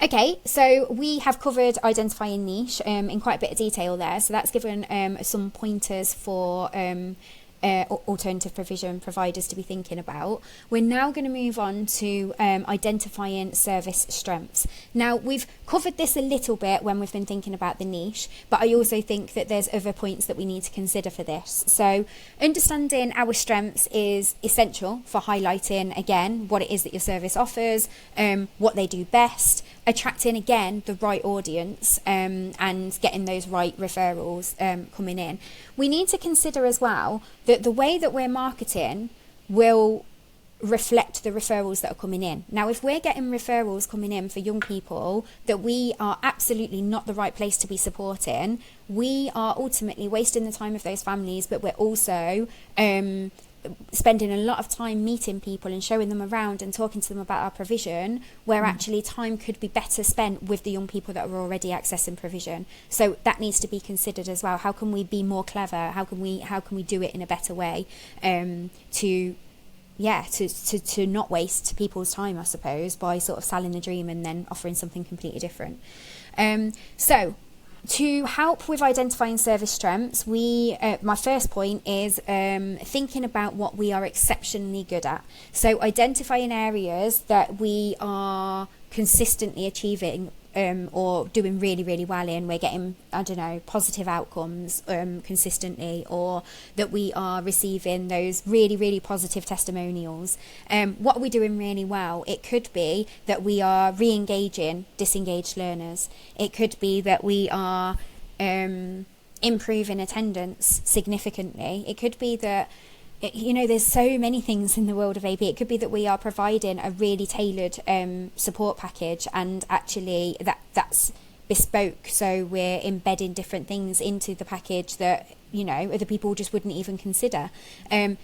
A: Okay, so we have covered identifying niche in quite a bit of detail there. So that's given some pointers for alternative provision providers to be thinking about. We're now going to move on to identifying service strengths. Now, we've covered this a little bit when we've been thinking about the niche, but I also think that there's other points that we need to consider for this. So understanding our strengths is essential for highlighting, again, what it is that your service offers, what they do best, attracting, again, the right audience, and getting those right referrals coming in. We need to consider as well that the way that we're marketing will reflect the referrals that are coming in. Now, if we're getting referrals coming in for young people that we are absolutely not the right place to be supporting, we are ultimately wasting the time of those families, but we're also spending a lot of time meeting people and showing them around and talking to them about our provision, where actually time could be better spent with the young people that are already accessing provision. So that needs to be considered as well. How can we be more clever? How can we do it in a better way to not waste people's time, I suppose, by sort of selling the dream and then offering something completely different. So to help with identifying service strengths, my first point is thinking about what we are exceptionally good at. So identifying areas that we are consistently achieving or doing really, really well in. We're getting, positive outcomes consistently, or that we are receiving those really, really positive testimonials. What are we doing really well? It could be that we are re-engaging disengaged learners. It could be that we are improving attendance significantly. It could be that there's so many things in the world of AB. It could be that we are providing a really tailored support package, and actually that's bespoke. So we're embedding different things into the package that other people just wouldn't even consider.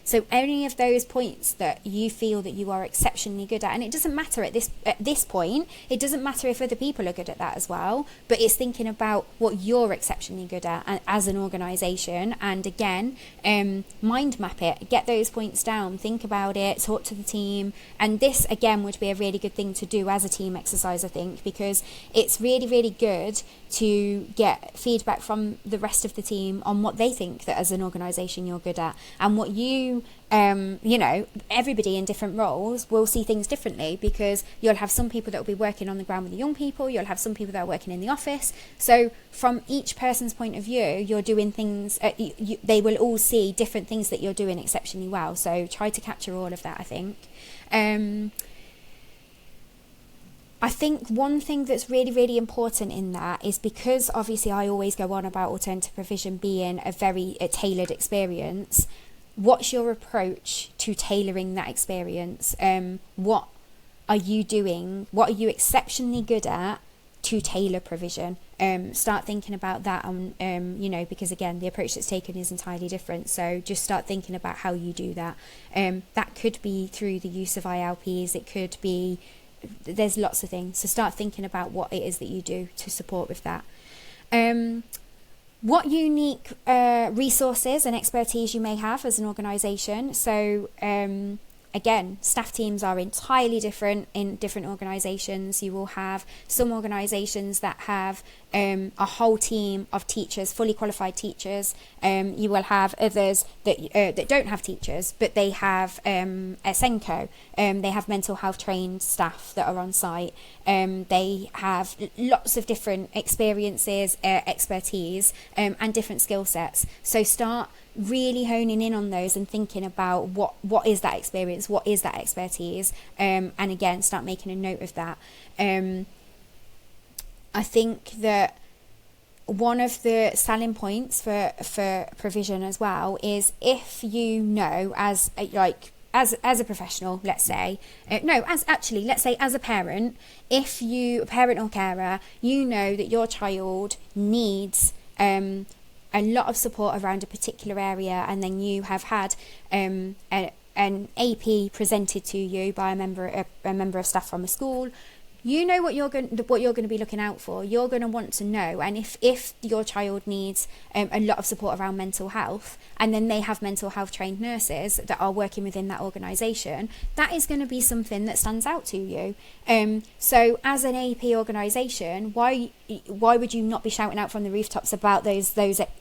A: So any of those points that you feel that you are exceptionally good at, and it doesn't matter at this point, it doesn't matter if other people are good at that as well, but it's thinking about what you're exceptionally good at as an organisation, and again, mind map it, get those points down, think about it, talk to the team. And this again would be a really good thing to do as a team exercise, I think, because it's really, really good to get feedback from the rest of the team on what they think that as an organisation you're good at, and what everybody in different roles will see things differently, because you'll have some people that will be working on the ground with the young people, you'll have some people that are working in the office. So from each person's point of view, you're doing things, they will all see different things that you're doing exceptionally well. So try to capture all of that, I think. I think one thing that's really, really important in that is, because obviously I always go on about alternative provision being a very tailored experience, what's your approach to tailoring that experience? What are you doing? What are you exceptionally good at to tailor provision? Start thinking about that on, because again, the approach that's taken is entirely different. So just start thinking about how you do that. That could be through the use of ILPs. It could be, there's lots of things. So start thinking about what it is that you do to support with that. What unique resources and expertise you may have as an organisation. So again, staff teams are entirely different in different organisations. You will have some organisations that have a whole team of teachers, fully qualified teachers. You will have others that don't have teachers, but they have a SENCO. They have mental health trained staff that are on site. They have lots of different experiences, expertise, and different skill sets. So start really honing in on those and thinking about what is that experience, what is that expertise, and again, start making a note of that. I think that one of the selling points for provision as well is if you know as a professional, let's say, let's say as a parent, if you, a parent or carer, you know that your child needs a lot of support around a particular area, and then you have had an AP presented to you by a member of staff from a school. You know what you're going to be looking out for. You're going to want to know, and if your child needs a lot of support around mental health, and then they have mental health trained nurses that are working within that organisation, that is going to be something that stands out to you. So as an AP organisation, why would you not be shouting out from the rooftops about those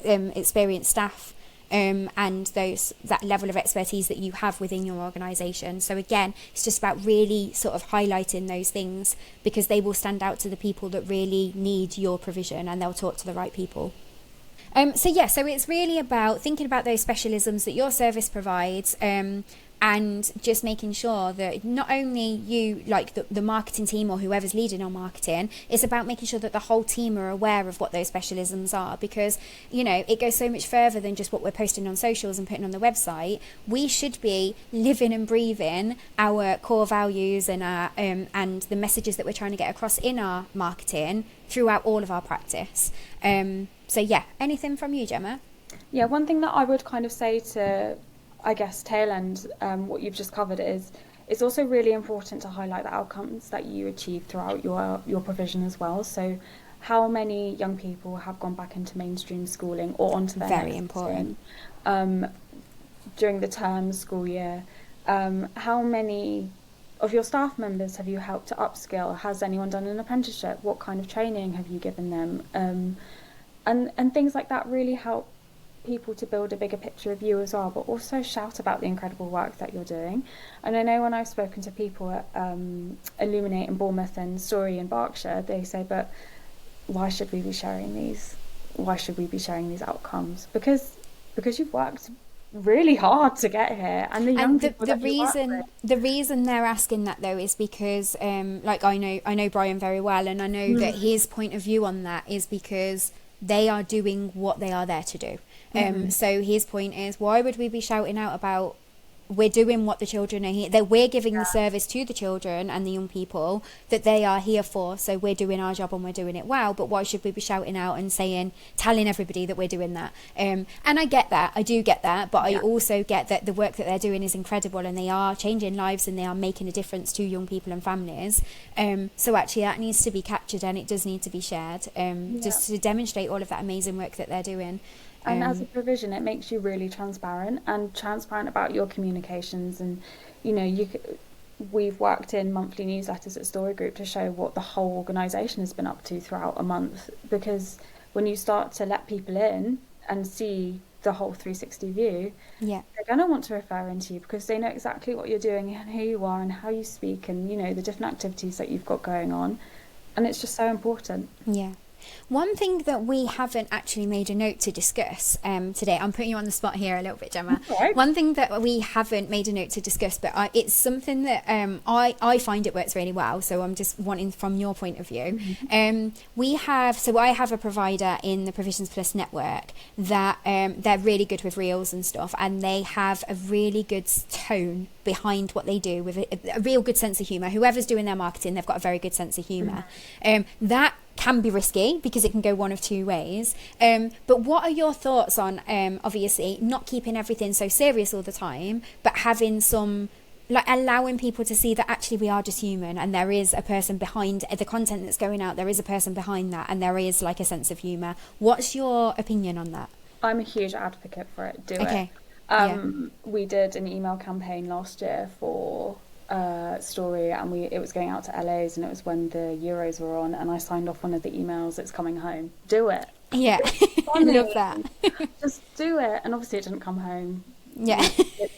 A: experienced staff? And that level of expertise that you have within your organisation. So again, it's just about really sort of highlighting those things, because they will stand out to the people that really need your provision, and they'll talk to the right people. So it's really about thinking about those specialisms that your service provides, and just making sure that not only you, like the marketing team or whoever's leading on marketing, it's about making sure that the whole team are aware of what those specialisms are, because, it goes so much further than just what we're posting on socials and putting on the website. We should be living and breathing our core values and our and the messages that we're trying to get across in our marketing throughout all of our practice. Anything from you, Gemma?
B: Yeah, one thing that I would kind of say to, I guess, tail end what you've just covered is it's also really important to highlight the outcomes that you achieve throughout your provision as well. So how many young people have gone back into mainstream schooling or onto their
A: very important
B: during the term school year? How many of your staff members have you helped to upskill? Has anyone done an apprenticeship? What kind of training have you given them? And things like that really help people to build a bigger picture of you as well, but also shout about the incredible work that you're doing. And I know when I've spoken to people at Illuminate in Bournemouth and Story in Berkshire, they say, but why should we be sharing these? Why should we be sharing these outcomes? Because you've worked really hard to get here, and
A: the reason they're asking that though is because I know Brian very well, and I know that his point of view on that is because they are doing what they are there to do. So his point is, why would we be shouting out about, we're doing what the children are here, that we're giving the service to the children and the young people that they are here for, so we're doing our job and we're doing it well, but why should we be shouting out and telling everybody that we're doing that? And I get that, I do get that, but I also get that the work that they're doing is incredible, and they are changing lives and they are making a difference to young people and families. So actually that needs to be captured, and it does need to be shared, just to demonstrate all of that amazing work that they're doing.
B: And as a provision, it makes you really transparent about your communications. And, we've worked in monthly newsletters at Story Group to show what the whole organisation has been up to throughout a month. Because when you start to let people in and see the whole 360 view, they're going to want to refer into you, because they know exactly what you're doing and who you are and how you speak and, the different activities that you've got going on. And it's just so important.
A: Yeah. One thing that we haven't actually made a note to discuss today, I'm putting you on the spot here a little bit, Gemma.
B: Right.
A: One thing that we haven't made a note to discuss, but it's something that I find it works really well. So I'm just wanting from your point of view. I have a provider in the Provisions Plus network that they're really good with reels and stuff, and they have a really good tone behind what they do with a real good sense of humour. Whoever's doing their marketing, they've got a very good sense of humour. That can be risky because it can go one of two ways. But what are your thoughts on obviously not keeping everything so serious all the time, but having some, like, allowing people to see that actually we are just human, and there is a person behind the content that's going out, there is a person behind that, and there is like a sense of humour. What's your opinion on that?
B: I'm a huge advocate for it. Do
A: Okay.
B: it. We did an email campaign last year for story, and it was going out to LAs, and it was when the Euros were on, and I signed off one of the emails. It's coming home. Do it.
A: Yeah. I love that.
B: Just do it. And obviously it didn't come home.
A: Yeah.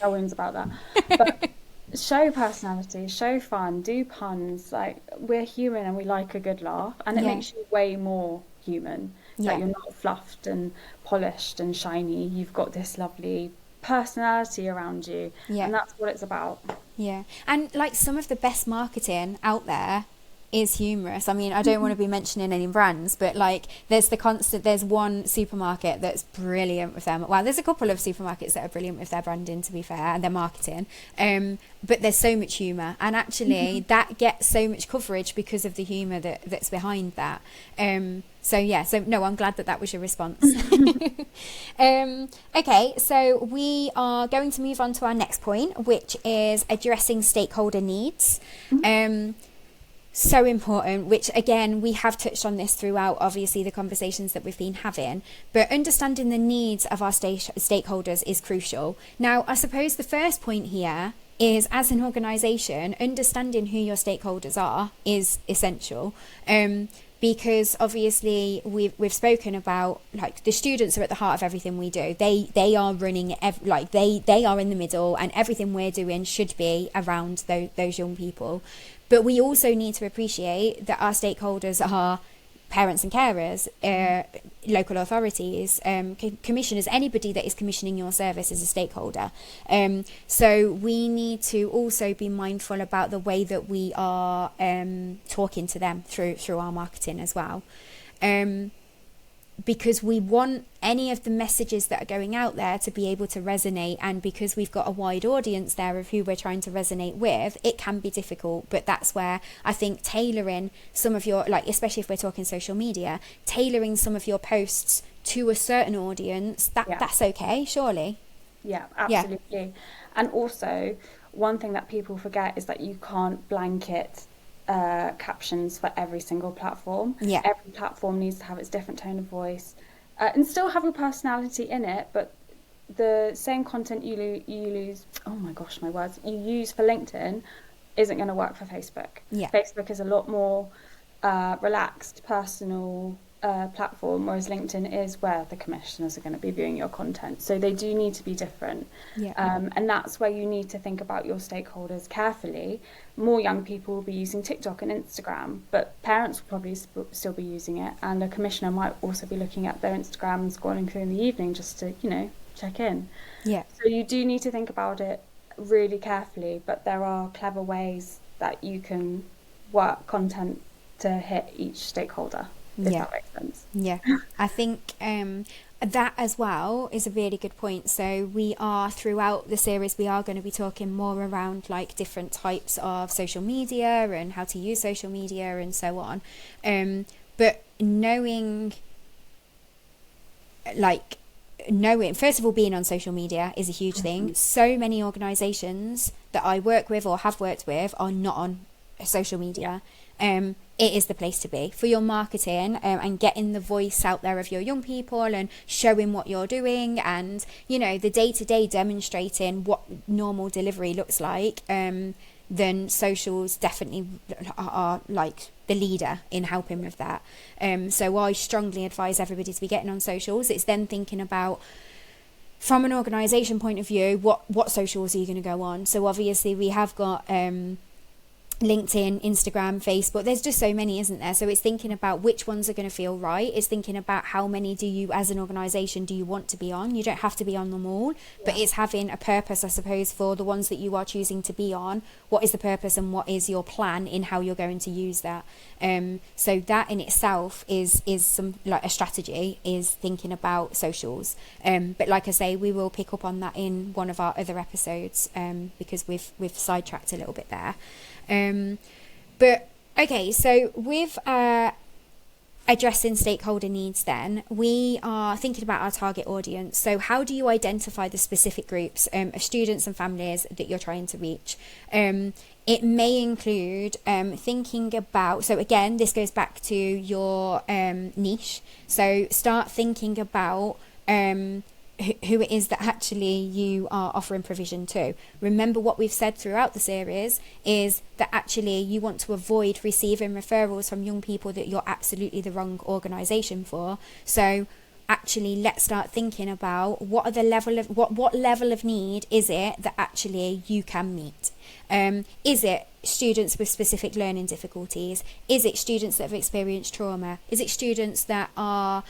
B: No one's about that. But show personality, show fun, do puns. Like, we're human and we like a good laugh, and it makes you way more human. That you're not fluffed and polished and shiny. You've got this lovely personality around you, and that's what it's about.
A: Yeah. And like, some of the best marketing out there is humorous. I mean, I don't want to be mentioning any brands, but like, there's one supermarket that's brilliant with them. Well, there's a couple of supermarkets that are brilliant with their branding, to be fair, and their marketing. But there's so much humour, and actually that gets so much coverage because of the humour that's behind that. So no, I'm glad that was your response. Okay, so we are going to move on to our next point, which is addressing stakeholder needs. So important, which again, we have touched on this throughout, obviously, the conversations that we've been having, but understanding the needs of our stakeholders is crucial. Now, I suppose the first point here is, as an organisation, understanding who your stakeholders are is essential. Because obviously we've spoken about, like, the students are at the heart of everything we do. They are running, they are in the middle, and everything we're doing should be around those young people. But we also need to appreciate that our stakeholders are parents and carers, local authorities, commissioners. Anybody that is commissioning your service is a stakeholder. So we need to also be mindful about the way that we are talking to them through our marketing as well. Because we want any of the messages that are going out there to be able to resonate, and because we've got a wide audience there of who we're trying to resonate with, it can be difficult. But that's where I think tailoring some of your, like, especially if we're talking social media, tailoring some of your posts to a certain audience, that's okay, surely.
B: Yeah, absolutely. And also, one thing that people forget is that you can't blanket captions for every single platform. Every platform needs to have its different tone of voice, and still have your personality in it, but the same content you use for LinkedIn isn't going to work for Facebook. Facebook is a lot more relaxed, personal platform, whereas LinkedIn is where the commissioners are going to be viewing your content. So they do need to be different. And that's where you need to think about your stakeholders carefully. More young people will be using TikTok and Instagram, but parents will probably still be using it, and a commissioner might also be looking at their Instagram and scrolling through in the evening just to, check in. So you do need to think about it really carefully, but there are clever ways that you can work content to hit each stakeholder. If that makes sense.
A: I think that as well is a really good point. So we are, throughout the series, we are going to be talking more around, like, different types of social media and how to use social media and so on. But knowing, first of all, being on social media is a huge thing. So many organisations that I work with or have worked with are not on social media. It is the place to be for your marketing, and getting the voice out there of your young people and showing what you're doing, and the day-to-day demonstrating what normal delivery looks like. Then socials definitely are like the leader in helping with that. So I strongly advise everybody to be getting on socials. It's then thinking about, from an organisation point of view, what socials are you going to go on? So obviously we have got LinkedIn, Instagram, Facebook. There's just so many, isn't there? So it's thinking about which ones are going to feel right. It's thinking about how many do you, as an organisation, do you want to be on. You don't have to be on them all, but it's having a purpose, I suppose, for the ones that you are choosing to be on. What is the purpose and what is your plan in how you're going to use that? So that in itself is some, like, a strategy, is thinking about socials. But like I say, we will pick up on that in one of our other episodes, because we've sidetracked a little bit there. But okay, so with addressing stakeholder needs, then we are thinking about our target audience. So how do you identify the specific groups of students and families that you're trying to reach? It may include thinking about, so again, this goes back to your niche. So start thinking about who it is that actually you are offering provision to. Remember, what we've said throughout the series is that actually you want to avoid receiving referrals from young people that you're absolutely the wrong organisation for. So actually, let's start thinking about what level of need is it that actually you can meet. Is it students with specific learning difficulties? Is it students that have experienced trauma? Is it students that are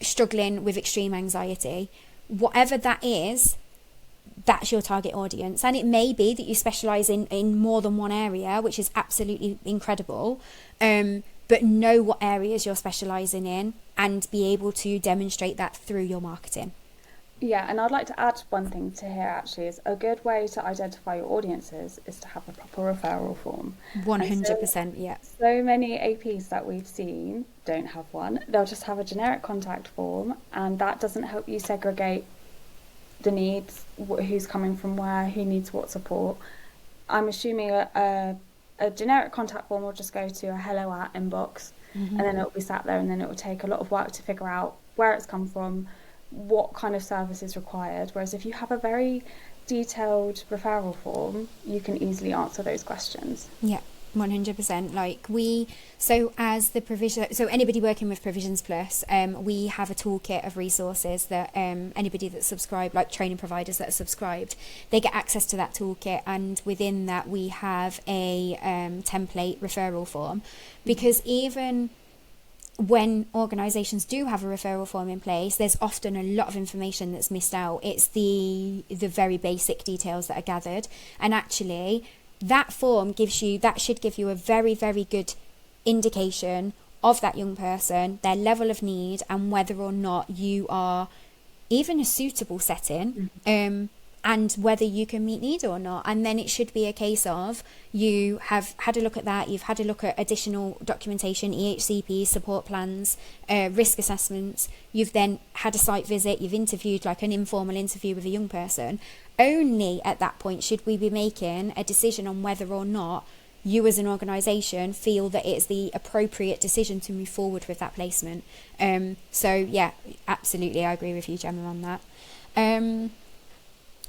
A: struggling with extreme anxiety? Whatever that is, that's your target audience. And it may be that you specialise in more than one area, which is absolutely incredible, but know what areas you're specialising in and be able to demonstrate that through your marketing.
B: Yeah, and I'd like to add one thing to here, actually, is a good way to identify your audiences is to have a proper referral form.
A: 100%, yeah.
B: So many APs that we've seen don't have one. They'll just have a generic contact form, and that doesn't help you segregate the needs, who's coming from where, who needs what support. I'm assuming a generic contact form will just go to a hello at inbox, and then it'll be sat there, and then it will take a lot of work to figure out where it's come from, what kind of service is required. Whereas if you have a very detailed referral form, you can easily answer those questions.
A: Yeah, 100%. So anybody working with Provisions Plus, we have a toolkit of resources that anybody that's subscribed, like training providers that are subscribed, they get access to that toolkit, and within that we have a template referral form, because even when organisations do have a referral form in place, there's often a lot of information that's missed out. It's the very basic details that are gathered, and actually that form should give you a very, very good indication of that young person, their level of need, and whether or not you are even a suitable setting, and whether you can meet need or not. And then it should be a case of you have had a look at that, you've had a look at additional documentation, EHCP, support plans, risk assessments, you've then had a site visit, you've interviewed, like an informal interview with a young person. Only at that point should we be making a decision on whether or not you as an organisation feel that it's the appropriate decision to move forward with that placement. So yeah, absolutely, I agree with you, Gemma, on that.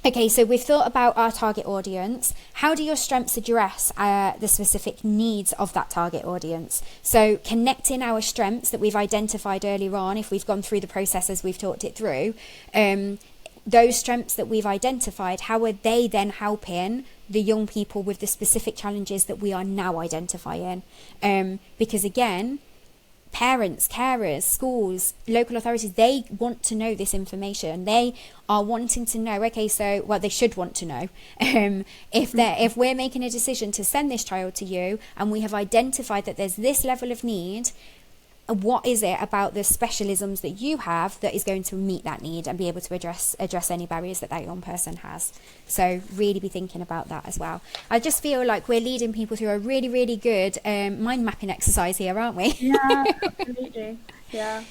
A: Okay, so we've thought about our target audience. How do your strengths address the specific needs of that target audience? So connecting our strengths that we've identified earlier on, if we've gone through the process as we've talked it through, those strengths that we've identified, how are they then helping the young people with the specific challenges that we are now identifying? Because again, parents, carers, schools, local authorities, they want to know this information. They are wanting to know, okay, so, well, they should want to know, if we're making a decision to send this child to you and we have identified that there's this level of need, what is it about the specialisms that you have that is going to meet that need and be able to address any barriers that young person has? So really be thinking about that as well. I just feel like we're leading people through a really, really good mind mapping exercise here, aren't we?
B: Yeah, absolutely. Yeah.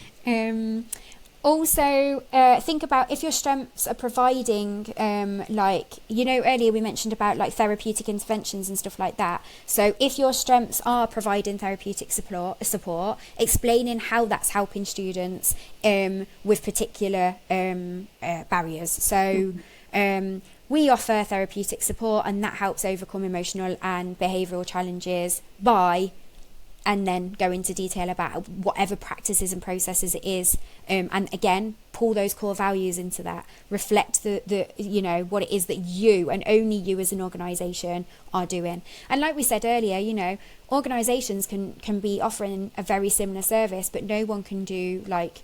A: Also, think about if your strengths are providing, earlier we mentioned about like therapeutic interventions and stuff like that. So if your strengths are providing therapeutic support, explaining how that's helping students with particular barriers. So we offer therapeutic support, and that helps overcome emotional and behavioural challenges by and then go into detail about whatever practices and processes it is, and again pull those core values into that, reflect the you know, what it is that you and only you as an organisation are doing. And like we said earlier, you know, organisations can be offering a very similar service, but no one can do like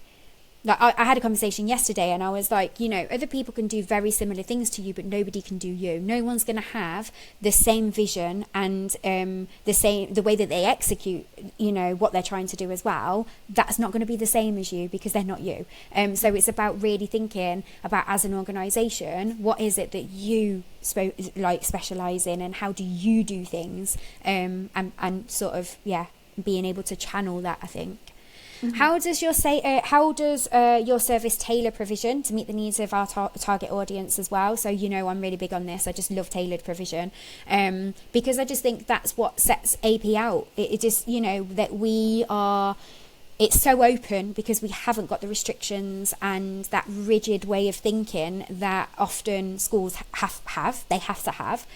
A: I had a conversation yesterday and I was like, you know, other people can do very similar things to you, but nobody can do you. No one's going to have the same vision and the way that they execute, you know, what they're trying to do as well. That's not going to be the same as you, because they're not you. So it's about really thinking about, as an organisation, what is it that you specialise in, and how do you do things, and sort of being able to channel that, I think. Mm-hmm. How does your service tailor provision to meet the needs of our target audience as well? So, you know, I'm really big on this. I just love tailored provision, because I just think that's what sets AP out. It just, you know, that it's so open because we haven't got the restrictions and that rigid way of thinking that often schools they have to have.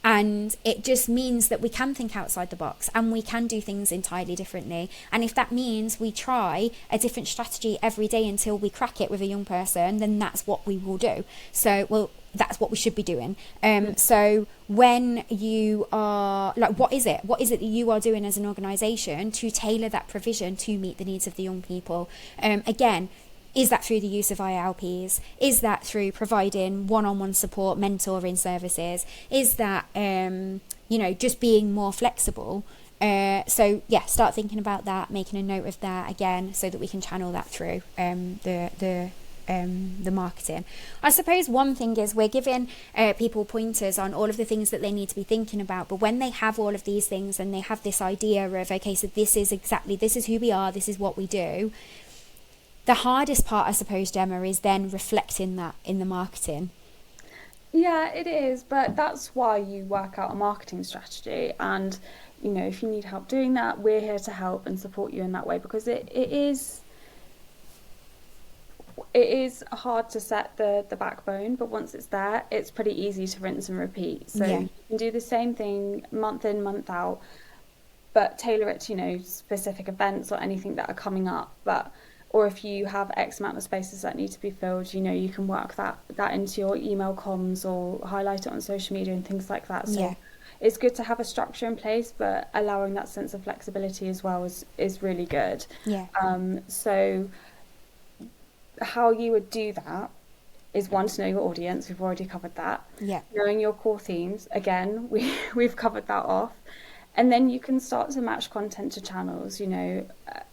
A: And it just means that we can think outside the box and we can do things entirely differently. And if that means we try a different strategy every day until we crack it with a young person, then that's what we will do. So, well, that's what we should be doing. So when you are like, what is it that you are doing as an organisation to tailor that provision to meet the needs of the young people? Again, is that through the use of ILPs? Is that through providing one-on-one support, mentoring services? Is that, you know, just being more flexible? So start thinking about that, making a note of that again, so that we can channel that through the marketing. I suppose one thing is we're giving people pointers on all of the things that they need to be thinking about, but when they have all of these things and they have this idea of, okay, so this is who we are, this is what we do. The hardest part, I suppose, Gemma, is then reflecting that in the marketing.
B: Yeah, it is, but that's why you work out a marketing strategy. And, you know, if you need help doing that, we're here to help and support you in that way, because it is hard to set the backbone, but once it's there, it's pretty easy to rinse and repeat. So you can do the same thing month in, month out, but tailor it to, you know, specific events or anything that are coming up. Or if you have X amount of spaces that need to be filled, you know, you can work that into your email comms or highlight it on social media and things like that. So it's good to have a structure in place, but allowing that sense of flexibility as well is really good. So how you would do that is, one, to know your audience. We've already covered that. Knowing your core themes, again, we've covered that off. And then you can start to match content to channels. You know,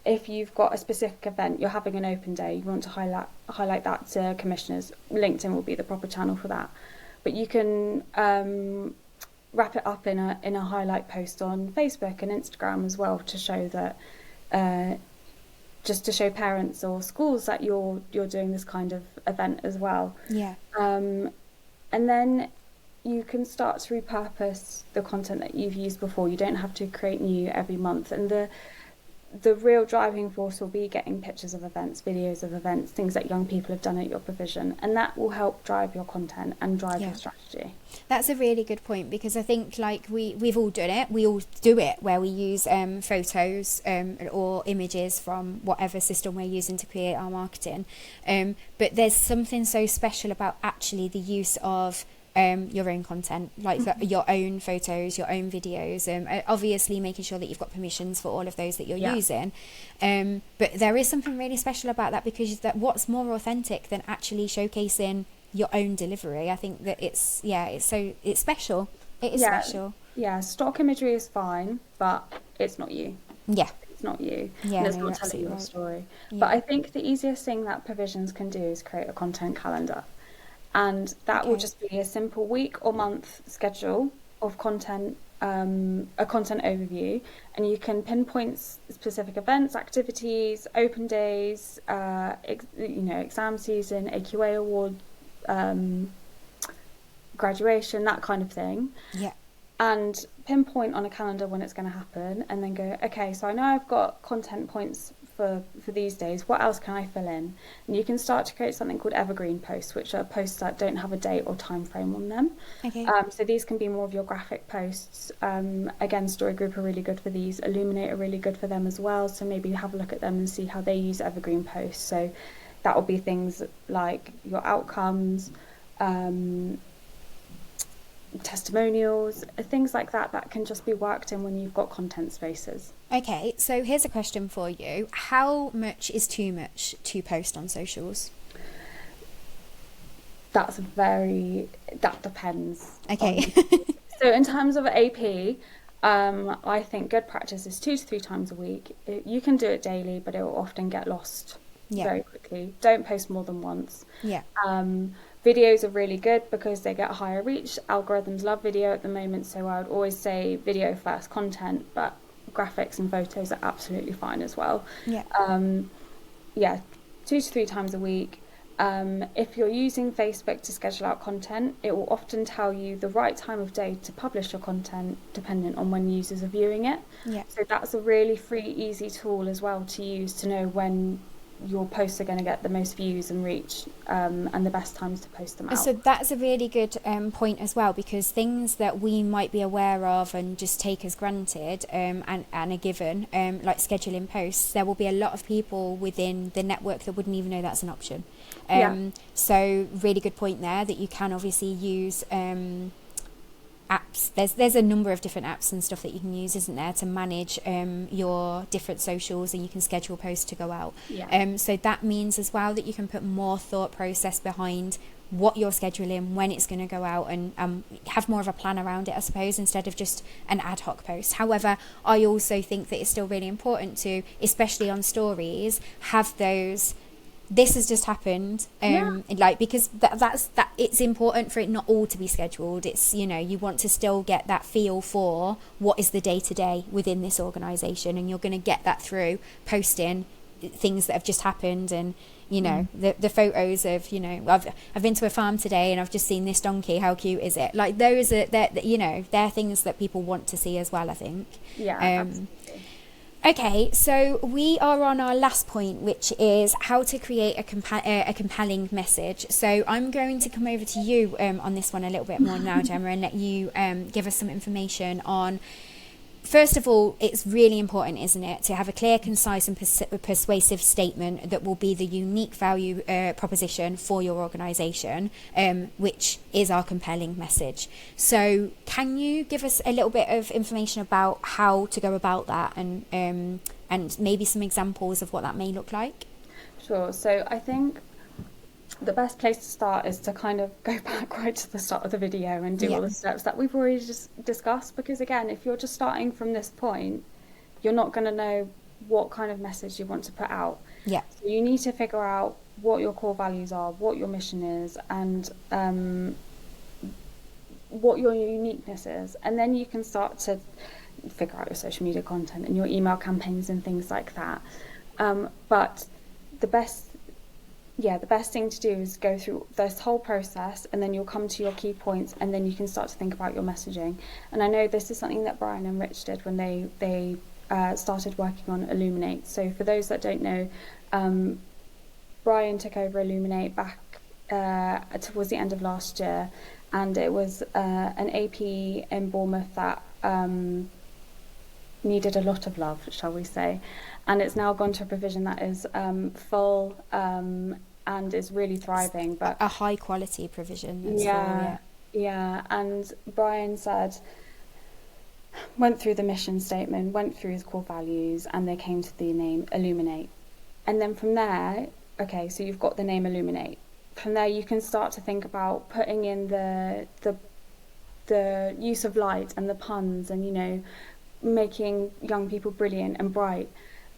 B: if you've got a specific event, you're having an open day, you want to highlight that to commissioners, LinkedIn will be the proper channel for that. But you can wrap it up in a highlight post on Facebook and Instagram as well, to show that just to show parents or schools that you're doing this kind of event as well. And then you can start to repurpose the content that you've used before. You don't have to create new every month. And the real driving force will be getting pictures of events, videos of events, things that young people have done at your provision. And that will help drive your content and drive your strategy.
A: That's a really good point, because I think, like, we've all done it. We all do it where we use photos or images from whatever system we're using to create our marketing. But there's something so special about actually the use of your own content, like your own photos, your own videos, obviously making sure that you've got permissions for all of those that you're using, but there is something really special about that, because what's more authentic than actually showcasing your own delivery? I think that it's special. It is special.
B: Stock imagery is fine, but it's not you. It's not you. And it's not telling your story. But I think the easiest thing that Provisions can do is create a content calendar. And that will just be a simple week or month schedule of content, a content overview, and you can pinpoint specific events, activities, open days, exam season, AQA award, graduation, that kind of thing. And pinpoint on a calendar when it's going to happen, and then go, okay, so I know I've got content points for these days, what else can I fill in? And you can start to create something called evergreen posts, which are posts that don't have a date or time frame on them.
A: Okay.
B: So these can be more of your graphic posts. Again, Story Group are really good for these. Illuminate are really good for them as well. So maybe have a look at them and see how they use evergreen posts. So that will be things like your outcomes, testimonials, things like that that can just be worked in when you've got content spaces.
A: Okay, so here's a question for you. How much is too much to post on socials?
B: That depends.
A: Okay.
B: So in terms of AP, I think good practice is 2 to 3 times a week. You can do it daily, but it will often get lost very quickly. Don't post more than once.
A: Yeah.
B: Videos are really good because they get higher reach. Algorithms love video at the moment, so I would always say video first content, but graphics and photos are absolutely fine as well.
A: Yeah.
B: 2 to 3 times a week. If you're using Facebook to schedule out content, it will often tell you the right time of day to publish your content dependent on when users are viewing it.
A: Yeah.
B: So that's a really free, easy tool as well to use to know when your posts are going to get the most views and reach, and the best times to post them out.
A: So that's a really good point as well, because things that we might be aware of and just take as granted and a given, like scheduling posts, there will be a lot of people within the network that wouldn't even know that's an option. So really good point there, that you can obviously use apps. There's a number of different apps and stuff that you can use, isn't there, to manage your different socials, and you can schedule posts to go out. So that means as well that you can put more thought process behind what you're scheduling, when it's going to go out, and have more of a plan around it, I suppose, instead of just an ad hoc post. However, I also think that it's still really important to, especially on stories, have those this has just happened, like, because that's it's important for it not all to be scheduled. It's, you know, you want to still get that feel for what is the day-to-day within this organisation, and you're going to get that through posting things that have just happened, and you know, the photos of, you know, I've been to a farm today and I've just seen this donkey, how cute is it? Like, those are, you know, they're things that people want to see as well, I think.
B: Absolutely.
A: Okay, so we are on our last point, which is how to create a compelling message. So I'm going to come over to you on this one a little bit more now, Gemma, and let you give us some information on. First of all, it's really important, isn't it, to have a clear, concise and persuasive statement that will be the unique value proposition for your organisation, which is our compelling message. So can you give us a little bit of information about how to go about that, and maybe some examples of what that may look like?
B: Sure. So I think the best place to start is to kind of go back right to the start of the video and do all the steps that we've already just discussed, because again, if you're just starting from this point, you're not going to know what kind of message you want to put out. So you need to figure out what your core values are, what your mission is, and what your uniqueness is, and then you can start to figure out your social media content and your email campaigns and things like that. But the best thing to do is go through this whole process, and then you'll come to your key points, and then you can start to think about your messaging. And I know this is something that Brian and Rich did when they started working on Illuminate. So for those that don't know, Brian took over Illuminate back towards the end of last year, and it was an AP in Bournemouth that needed a lot of love, shall we say. And it's now gone to a provision that is full and is really thriving. But
A: a high quality provision.
B: And Brian went through the mission statement, went through his core values, and they came to the name Illuminate. And then from there, okay, so you've got the name Illuminate. From there, you can start to think about putting in the use of light and the puns, and, you know, making young people brilliant and bright,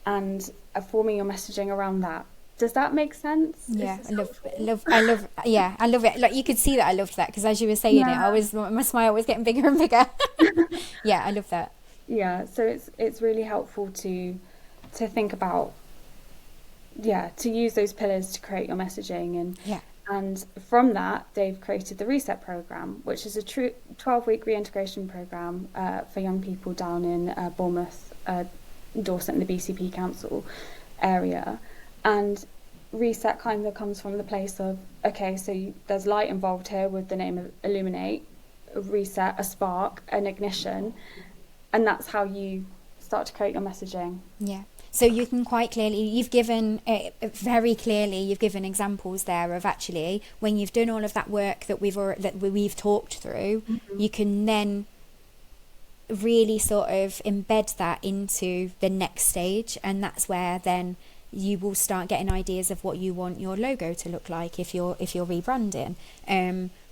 B: and forming your messaging around that. Does that make sense?
A: I love it. Like, you could see that I loved that, because as you were saying it, my smile was getting bigger and bigger. I love that.
B: So it's really helpful to think about, to use those pillars to create your messaging, and from that they've created the Reset program, which is a true 12-week reintegration program for young people down in Bournemouth, Dorset and the BCP Council. area. And reset kind of comes from the place of, okay, so there's light involved here with the name of illuminate, a reset, a spark, an ignition, and that's how you start to create your messaging.
A: Yeah. So you can quite clearly, you've given very clearly, you've given examples there of actually when you've done all of that work that we've talked through, you can then really sort of embed that into the next stage, and that's where then you will start getting ideas of what you want your logo to look like if you're rebranding,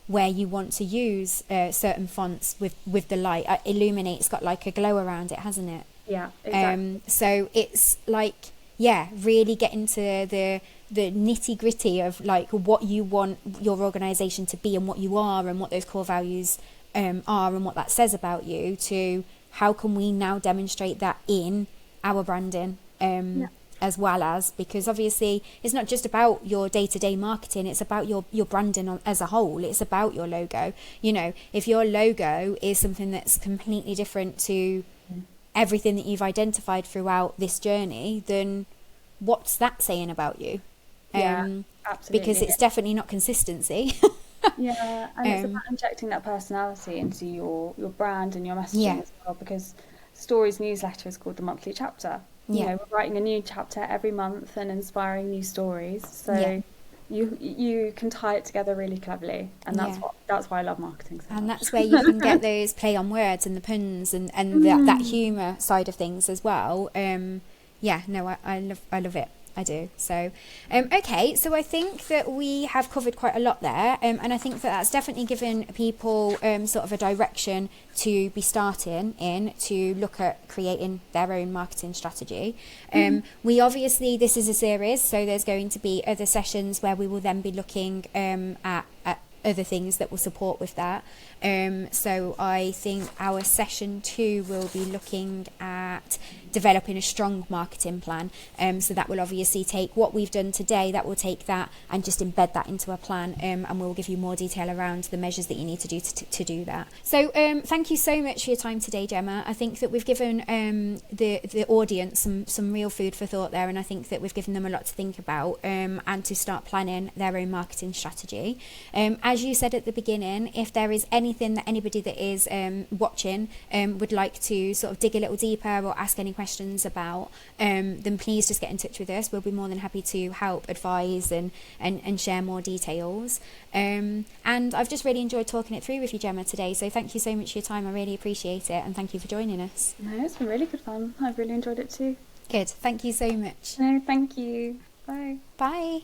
A: where you want to use certain fonts with the light. Illuminate's got like a glow around it, hasn't it?
B: Yeah, exactly.
A: So it's like, yeah, really get into the nitty gritty of like what you want your organisation to be and what you are and what those core values are and what that says about you, to how can we now demonstrate that in our branding, as well as, because obviously it's not just about your day-to-day marketing, it's about your branding as a whole. It's about your logo. You know, if your logo is something that's completely different to everything that you've identified throughout this journey, then what's that saying about you?
B: Absolutely.
A: Because it's definitely not consistency.
B: Yeah, and it's about injecting that personality into your brand and your messaging as well, because Stories newsletter is called the monthly chapter. You know, we're writing a new chapter every month and inspiring new stories, so you can tie it together really cleverly, and that's why I love marketing so much.
A: And that's where you can get those play on words and the puns and that humour side of things as well. I love it. I do. So, okay, so I think that we have covered quite a lot there, and I think that that's definitely given people sort of a direction to be starting in, to look at creating their own marketing strategy. We obviously, this is a series, so there's going to be other sessions where we will then be looking at other things that will support with that. So I think our session 2 will be looking at developing a strong marketing plan. So that will obviously take what we've done today, that will take that and just embed that into a plan, and we'll give you more detail around the measures that you need to do to do that. So thank you so much for your time today, Gemma. I think that we've given the audience some real food for thought there, and I think that we've given them a lot to think about, and to start planning their own marketing strategy. As you said at the beginning, if there is anything that anybody that is watching would like to sort of dig a little deeper or ask any questions about, then please just get in touch with us. We'll be more than happy to help, advise and share more details. And I've just really enjoyed talking it through with you, Gemma, today. So thank you so much for your time. I really appreciate it, and thank you for joining us.
B: No, it's been really good fun. I've really enjoyed it too.
A: Good. Thank you so much.
B: No, thank you. Bye.
A: Bye.